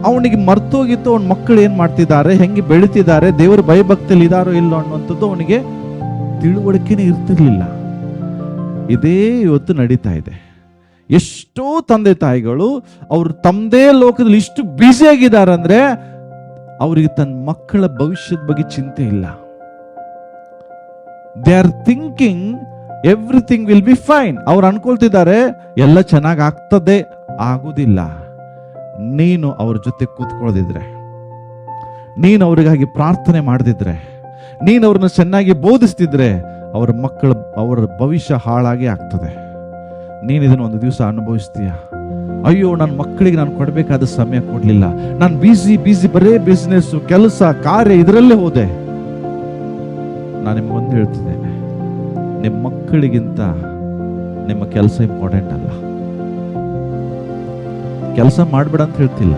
Speaker 1: ಅವನಿಗೆ ಮರ್ತೋಗಿತ್ತು ಅವನ ಮಕ್ಕಳು ಏನ್ ಮಾಡ್ತಿದ್ದಾರೆ, ಹೆಂಗೆ ಬೆಳಿತಿದ್ದಾರೆ, ದೇವರ ಭಯಭಕ್ತಿಯಲ್ಲಿ ಇದಾರೋ ಇಲ್ಲೋ ಅನ್ನುವಂಥದ್ದು ಅವನಿಗೆ ತಿಳುವಳಿಕೆನೇ ಇರ್ತಿರ್ಲಿಲ್ಲ. ಇದೇ ಇವತ್ತು ನಡೀತಾ ಇದೆ. ಎಷ್ಟೋ ತಂದೆ ತಾಯಿಗಳು ಅವರು ತಮ್ಮದೇ ಲೋಕದಲ್ಲಿ ಇಷ್ಟು ಬ್ಯುಸಿ ಆಗಿದ್ದಾರೆ ಅಂದ್ರೆ ಅವರಿಗೆ ತನ್ನ ಮಕ್ಕಳ ಭವಿಷ್ಯದ ಬಗ್ಗೆ ಚಿಂತೆ ಇಲ್ಲ. They are thinking everything will be fine. ಅವ್ರು ಅನ್ಕೊಳ್ತಿದ್ದಾರೆ ಎಲ್ಲ ಚೆನ್ನಾಗಿ ಆಗ್ತದೆ. ಆಗುದಿಲ್ಲ. ನೀನು ಅವ್ರ ಜೊತೆ ಕೂತ್ಕೊಳ್ಳದಿದ್ರೆ, ನೀನು ಅವ್ರಿಗಾಗಿ ಪ್ರಾರ್ಥನೆ ಮಾಡದಿದ್ರೆ, ನೀನು ಅವ್ರನ್ನ ಚೆನ್ನಾಗಿ ಬೋಧಿಸ್ತಿದ್ರೆ ಅವರ ಭವಿಷ್ಯ ಹಾಳಾಗಿ ಆಗ್ತದೆ. ನೀನು ಇದನ್ನು ಒಂದು ದಿವಸ ಅನುಭವಿಸ್ತೀಯ. ಅಯ್ಯೋ, ನನ್ನ ಮಕ್ಕಳಿಗೆ ನಾನು ಕೊಡಬೇಕಾದ ಸಮಯ ಕೊಡ್ಲಿಲ್ಲ, ನಾನು ಬಿಸಿ ಬರೇ ಬಿಸ್ನೆಸ್, ಕೆಲಸ, ಕಾರ್ಯ ಇದರಲ್ಲೇ ಹೋದೆ. ನಾನು ನಿಮ್ಗೊಂದು ಹೇಳ್ತಿದ್ದೇನೆ, ನಿಮ್ಮ ಮಕ್ಕಳಿಗಿಂತ ನಿಮ್ಮ ಕೆಲಸ ಇಂಪಾರ್ಟೆಂಟ್ ಅಲ್ಲ. ಕೆಲಸ ಮಾಡ್ಬೇಡ ಅಂತ ಹೇಳ್ತಿಲ್ಲ,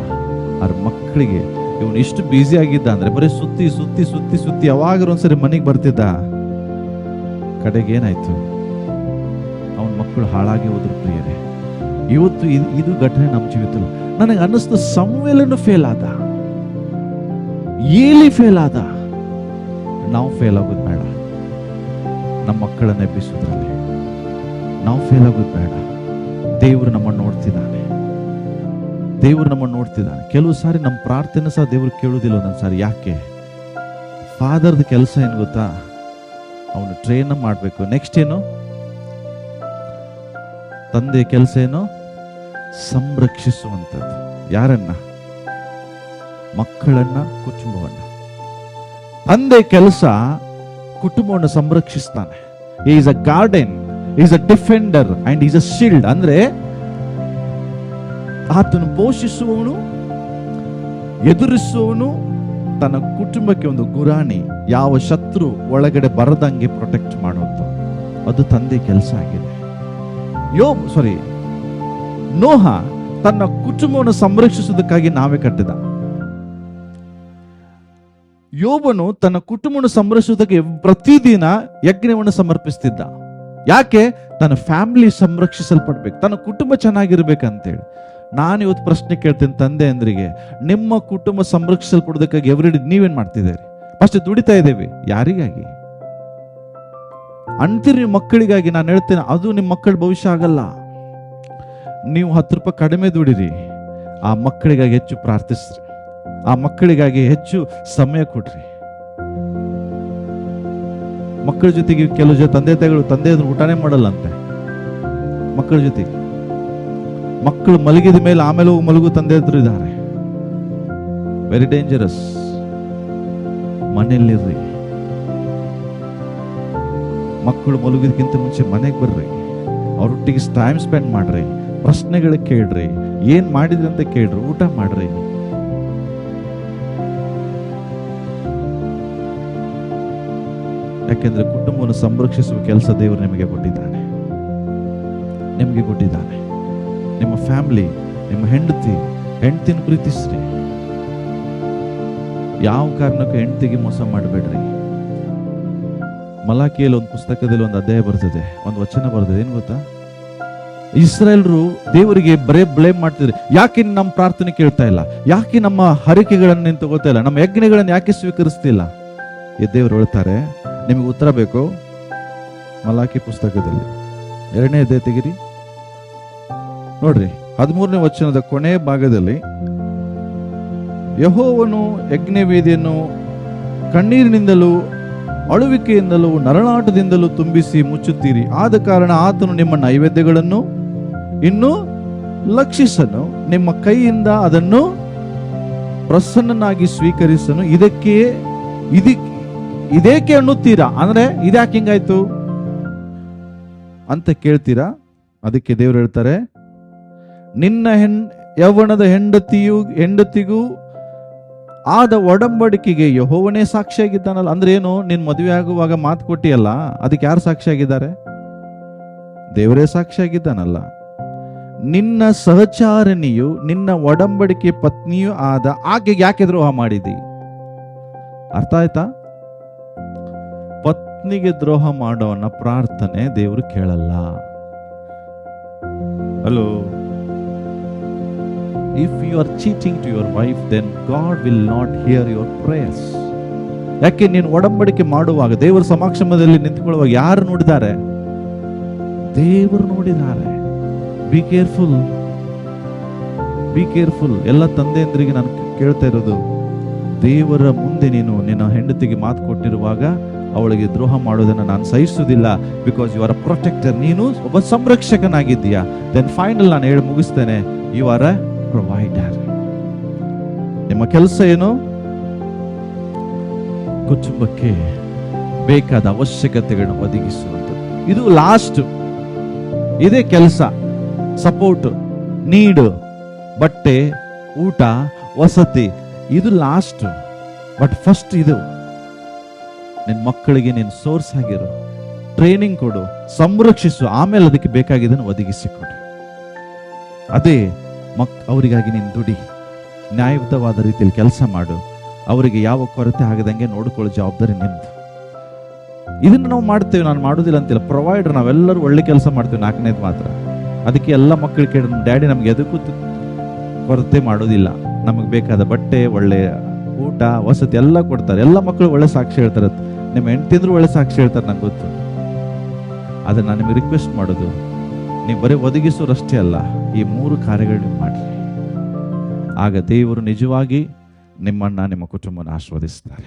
Speaker 1: ಅವ್ರ ಮಕ್ಕಳಿಗೆ ಇವನು ಇಷ್ಟು ಬ್ಯುಸಿ ಆಗಿದ್ದ ಅಂದ್ರೆ ಬರೀ ಸುತ್ತಿ ಸುತ್ತಿ ಸುತ್ತಿ ಸುತ್ತಿ ಯಾವಾಗಾರು ಒಂದ್ಸರಿ ಮನೆಗೆ ಬರ್ತಿದ್ದ. ಕಡೆಗೆ ಏನಾಯ್ತು, ಅವನ ಮಕ್ಕಳು ಹಾಳಾಗಿ ಹೋದ್ರು. ಪ್ರಿಯರೇ, ಇವತ್ತು ಇದು ಘಟನೆ ನಮ್ಮ ಜೀವಿತದಲ್ಲಿ. ನನಗೆ ಅನ್ನಿಸ್ತು ಸಮುವೇಲನು ಫೇಲ್ ಆದ, ಏಲಿ ಫೇಲ್ ಆದ. ನಾವು ಫೇಲ್ ಆಗೋದು ಬೇಡ. ನಮ್ಮ ಮಕ್ಕಳನ್ನ ಎಬ್ಬಿಸೋದ್ರಲ್ಲಿ ನಾವು ಫೇಲ್ ಆಗೋದು ಬೇಡ. ದೇವರು ನಮ್ಮನ್ನು ನೋಡ್ತಿದ್ದಾನೆ. ದೇವರು ನಮ್ಮನ್ನು ನೋಡ್ತಿದ್ದಾನೆ. ಕೆಲವು ಸಾರಿ ನಮ್ಮ ಪ್ರಾರ್ಥನೆ ಸಹ ದೇವರು ಕೇಳುವುದಿಲ್ಲ. ಒಂದೊಂದು ಸಾರಿ ಯಾಕೆ? ಫಾದರ್ದ ಕೆಲಸ ಏನು ಗೊತ್ತಾ? ಅವನು ಟ್ರೈನ್ ಮಾಡಬೇಕು. ನೆಕ್ಸ್ಟ್ ಏನು? ತಂದೆ ಕೆಲಸ ಏನು? ಸಂರಕ್ಷಿಸುವಂಥದ್ದು. ಯಾರನ್ನ? ಮಕ್ಕಳನ್ನ, ಕುಟುಂಬವನ್ನ. ತಂದೆ ಕೆಲಸ ಕುಟುಂಬವನ್ನು ಸಂರಕ್ಷಿಸ್ತಾನೆ. Is a guardian, is a defender and is a shield. ಅಂದ್ರೆ ಆತನು ಪೋಷಿಸುವವನು, ಎದುರಿಸುವವನು, ತನ್ನ ಕುಟುಂಬಕ್ಕೆ ಒಂದು ಗುರಾಣಿ, ಯಾವ ಶತ್ರು ಒಳಗಡೆ ಬರದಂಗೆ ಪ್ರೊಟೆಕ್ಟ್ ಮಾಡೋದು. ಅದು ತಂದೆ ಕೆಲಸ ಆಗಿದೆ. ನೋಹ ತನ್ನ ಕುಟುಂಬವನ್ನು ಸಂರಕ್ಷಿಸುವುದಕ್ಕಾಗಿ ನಾವೇ ಕಟ್ಟಿದ. ಯೋಬನು ತನ್ನ ಕುಟುಂಬವನ್ನು ಸಂರಕ್ಷಿಸುವುದಕ್ಕೆ ಪ್ರತಿದಿನ ಯಜ್ಞವನ್ನು ಸಮರ್ಪಿಸ್ತಿದ್ದ. ಯಾಕೆ? ತನ್ನ ಫ್ಯಾಮಿಲಿ ಸಂರಕ್ಷಿಸಲ್ಪಡ್ಬೇಕು, ತನ್ನ ಕುಟುಂಬ ಚೆನ್ನಾಗಿರ್ಬೇಕಂತೇಳಿ. ನಾನು ಇವತ್ತು ಪ್ರಶ್ನೆ ಕೇಳ್ತೇನೆ ತಂದೆ ಅಂದ್ರಿಗೆ, ನಿಮ್ಮ ಕುಟುಂಬ ಸಂರಕ್ಷಿಸಲ್ಪಡೋದಕ್ಕಾಗಿ ಎವ್ರಿಡೇ ನೀವೇನ್ ಮಾಡ್ತಿದ್ದೀರಿ? ಫಸ್ಟ್ ದುಡಿತಾ ಇದ್ದೇವೆ. ಯಾರಿಗಾಗಿ ಅಂತೀರಿ? ಮಕ್ಕಳಿಗಾಗಿ. ನಾನು ಹೇಳ್ತೇನೆ, ಅದು ನಿಮ್ಮ ಮಕ್ಕಳ ಭವಿಷ್ಯ ಆಗಲ್ಲ. ನೀವು 10 ರೂಪಾಯಿ ಕಡಿಮೆ ದುಡಿರಿ, ಆ ಮಕ್ಕಳಿಗಾಗಿ ಹೆಚ್ಚು ಪ್ರಾರ್ಥಿಸ್ರಿ, ಆ ಮಕ್ಕಳಿಗಾಗಿ ಹೆಚ್ಚು ಸಮಯ ಕೊಡ್ರಿ. ಮಕ್ಕಳ ಜೊತೆಗೆ ಕೆಲವು ತಂದೆ ತಾಯಿಗಳು ತಂದೆ ಊಟನೇ ಮಾಡಲ್ಲ ಅಂತೆ ಮಕ್ಕಳ ಜೊತೆಗೆ. ಮಕ್ಕಳು ಮಲಗಿದ ಮೇಲೆ ಆಮೇಲೆ ಹೋಗಿ ಮಲಗು ತಂದೆ ಎದುರು ಇದ್ದಾರೆ. Very dangerous. ಮನೆಯಲ್ಲಿರ್ರಿ. ಮಕ್ಕಳು ಮಲಗೋದಕ್ಕಿಂತ ಮುಂಚೆ ಮನೆಗೆ ಬರ್ರಿ, ಅವ್ರೊಟ್ಟಿಗೆ ಟೈಮ್ ಸ್ಪೆಂಡ್ ಮಾಡ್ರಿ, ಪ್ರಶ್ನೆಗಳು ಕೇಳ್ರಿ, ಏನ್ ಮಾಡಿದ್ರಿ ಅಂತ ಕೇಳ್ರಿ, ಊಟ ಮಾಡ್ರಿ. ಯಾಕೆಂದ್ರೆ ಕುಟುಂಬವನ್ನು ಸಂರಕ್ಷಿಸುವ ಕೆಲಸ ದೇವರು ನಿಮಗೆ ಕೊಟ್ಟಿದ್ದಾನೆ. ನಿಮ್ಮ ಫ್ಯಾಮಿಲಿ, ನಿಮ್ಮ ಹೆಂಡತಿನ ಪ್ರೀತಿಸ್ರಿ. ಯಾವ ಕಾರಣಕ್ಕೂ ಹೆಂಡತಿಗೆ ಮೋಸ ಮಾಡಬೇಡ್ರಿ. ಮಲಾಕಿಯಲ್ಲಿ ಒಂದು ಪುಸ್ತಕದಲ್ಲಿ ಒಂದು ಅಧ್ಯಾಯ ಬರ್ತದೆ, ಒಂದು ವಚನ ಬರ್ತದೆ. ಏನ್ ಗೊತ್ತಾ? ಇಸ್ರಾಯೇಲ್ರು ದೇವರಿಗೆ ಬರೇ ಬ್ಲೇಮ್ ಮಾಡ್ತಿದ್ರು. ಯಾಕೆ ನಮ್ಮ ಪ್ರಾರ್ಥನೆ ಕೇಳ್ತಾ ಇಲ್ಲ? ಯಾಕೆ ನಮ್ಮ ಹರಿಕೆಗಳನ್ನು ನೀನು ತಗೋತಾ ಇಲ್ಲ? ನಮ್ಮ ಯಜ್ಞಗಳನ್ನು ಯಾಕೆ ಸ್ವೀಕರಿಸ್ತಿಲ್ಲ? ಈ ದೇವರು ಹೇಳ್ತಾರೆ, ನಿಮಗೆ ಉತ್ತರ ಬೇಕು. ಮಲಾಕಿ ಪುಸ್ತಕದಲ್ಲಿ 2ನೇ ಅಧ್ಯಾಯ ತೆಗಿರಿ, ನೋಡ್ರಿ 13ನೇ ವಚನದ ಕೊನೆಯ ಭಾಗದಲ್ಲಿ, ಯೆಹೋವನು ಯಜ್ಞವೇದಿಯನ್ನು ಕಣ್ಣೀರಿನಿಂದಲೂ ಅಳುವಿಕೆಯಿಂದಲೂ ನರಳಾಟದಿಂದಲೂ ತುಂಬಿಸಿ ಮುಚ್ಚುತ್ತೀರಿ. ಆದ ಕಾರಣ ಆತನು ನಿಮ್ಮ ನೈವೇದ್ಯಗಳನ್ನು ಇನ್ನೂ ಲಕ್ಷಿಸನು, ನಿಮ್ಮ ಕೈಯಿಂದ ಅದನ್ನು ಪ್ರಸನ್ನನಾಗಿ ಸ್ವೀಕರಿಸನು. ಇದೇಕೆ ಅನ್ನುತ್ತೀರಾ? ಅಂದ್ರೆ ಇದ್ಯಾಕೆ ಹಿಂಗಾಯ್ತು ಅಂತ ಕೇಳ್ತೀರಾ? ಅದಕ್ಕೆ ದೇವರು ಹೇಳ್ತಾರೆ, ನಿನ್ನ ಯೌವನದ ಹೆಂಡತಿಗೂ ಆದ ಒಡಂಬಡಿಕೆಗೆ ಯೆಹೋವನೇ ಸಾಕ್ಷಿಯಾಗಿದ್ದಾನಲ್ಲ. ಅಂದ್ರೆ ಏನು? ನಿನ್ ಮದುವೆ ಆಗುವಾಗ ಮಾತು ಕೊಟ್ಟಿಯಲ್ಲ, ಅದಕ್ಕೆ ಯಾರು ಸಾಕ್ಷಿಯಾಗಿದ್ದಾರೆ? ದೇವರೇ ಸಾಕ್ಷಿಯಾಗಿದ್ದಾನಲ್ಲ. ನಿನ್ನ ಸಹಚಾರಿಣಿಯು ನಿನ್ನ ಒಡಂಬಡಿಕೆ ಪತ್ನಿಯೂ ಆದ ಆಕೆಗೆ ಯಾಕೆ ದ್ರೋಹ ಮಾಡಿದಿ? ಅರ್ಥ ಆಯ್ತಾ? ಪತ್ನಿಗೆ ದ್ರೋಹ ಮಾಡೋನ ಪ್ರಾರ್ಥನೆ ದೇವರು ಕೇಳಲ್ಲ. Hello, if you are cheating to your wife, then God will not hear your prayers. ಯಾಕೆ ನೀನು ಒಡಂಬಡಿಕೆ ಮಾಡುವಾಗ, ದೇವರ ಸಮಕ್ಷಮದಲ್ಲಿ ನಿಂತ್ಕೊಳ್ಳುವಾಗ ಯಾರು ನೋಡಿದ್ದಾರೆ? ದೇವರು ನೋಡಿದ್ದಾರೆ. Be careful, be careful. ಎಲ್ಲ ತಂದೆಯಂದ್ರಿಗೆ ನಾನು ಕೇಳ್ತಾ ಇರೋದು, ದೇವರ ಮುಂದೆ ನೀನು ನಿನ್ನ ಹೆಂಡತಿಗೆ ಮಾತು ಕೊಟ್ಟಿರುವಾಗ ಅವಳಿಗೆ ದ್ರೋಹ ಮಾಡೋದನ್ನು ನಾನು ಸಹಿಸುವುದಿಲ್ಲ. Because you are a protector. ನೀನು ಒಬ್ಬ ಸಂರಕ್ಷಕನಾಗಿದ್ದೀಯಾ. ದೆನ್ ಫೈನಲ್ ನಾನು ಹೇಳಿ ಮುಗಿಸ್ತೇನೆ, ಯು ಆರ್ ಅ ಪ್ರೊವೈಡರ್. ನಿಮ್ಮ ಕೆಲಸ ಏನು? ಕುಟುಂಬಕ್ಕೆ ಬೇಕಾದ ಅವಶ್ಯಕತೆಗಳನ್ನು ಒದಗಿಸುವಂಥದ್ದು. ಇದು ಲಾಸ್ಟ್. ಇದೇ ಕೆಲಸ. ಸಪೋರ್ಟ್, ನೀಡು, ಬಟ್ಟೆ, ಊಟ, ವಸತಿ, ಇದು ಲಾಸ್ಟ್. ಬಟ್ ಫಸ್ಟ್ ಇದು. ನಿನ್ನ ಮಕ್ಕಳಿಗೆ ನೀನು ಸೋರ್ಸ್ ಆಗಿರು, ಟ್ರೈನಿಂಗ್ ಕೊಡು, ಸಂರಕ್ಷಿಸು, ಆಮೇಲೆ ಅದಕ್ಕೆ ಬೇಕಾಗಿದ್ದನ್ನು ಒದಗಿಸಿಕೊಡು. ಅದೇ ಅವರಿಗಾಗಿ ನೀನು ದುಡಿ, ನ್ಯಾಯಯುತವಾದ ರೀತಿಯಲ್ಲಿ ಕೆಲಸ ಮಾಡು. ಅವರಿಗೆ ಯಾವ ಕೊರತೆ ಆಗದಂಗೆ ನೋಡಿಕೊಳ್ಳೋ ಜವಾಬ್ದಾರಿ ನಿಮ್ದು. ಇದನ್ನು ನಾವು ಮಾಡ್ತೇವೆ, ನಾನು ಮಾಡೋದಿಲ್ಲ ಅಂತಿಲ್ಲ. ಪ್ರೊವೈಡರ್, ನಾವೆಲ್ಲರೂ ಒಳ್ಳೆ ಕೆಲಸ ಮಾಡ್ತೇವೆ. 4ನೇದು ಮಾತ್ರ. ಅದಕ್ಕೆ ಎಲ್ಲ ಮಕ್ಕಳು ಕೇಳಿ, ಡ್ಯಾಡಿ ನಮ್ಗೆ ಎದಕ್ಕೂ ಕೊರತೆ ಮಾಡೋದಿಲ್ಲ, ನಮಗೆ ಬೇಕಾದ ಬಟ್ಟೆ, ಒಳ್ಳೆ ಊಟ, ವಸತಿ ಎಲ್ಲ ಕೊಡ್ತಾರೆ. ಎಲ್ಲ ಮಕ್ಕಳು ಒಳ್ಳೆ ಸಾಕ್ಷಿ ಹೇಳ್ತಾರೆ. ನಿಮ್ಮ ಹೆಂಡತಿಂದ್ರು ಒಳ್ಳೆ ಸಾಕ್ಷಿ ಹೇಳ್ತಾರೆ, ನಂಗೆ ಗೊತ್ತು. ಆದರೆ ನಾನು ನಿಮಗೆ ರಿಕ್ವೆಸ್ಟ್ ಮಾಡೋದು, ನೀವು ಬರೀ ಒದಗಿಸೋರಷ್ಟೇ ಅಲ್ಲ, ಈ 3 ಕಾರ್ಯಗಳು ನೀವು ಮಾಡಿರಿ. ಆಗ ದೇವರು ನಿಜವಾಗಿ ನಿಮ್ಮನ್ನ, ನಿಮ್ಮ ಕುಟುಂಬವನ್ನು ಆಶೀರ್ವದಿಸ್ತಾರೆ.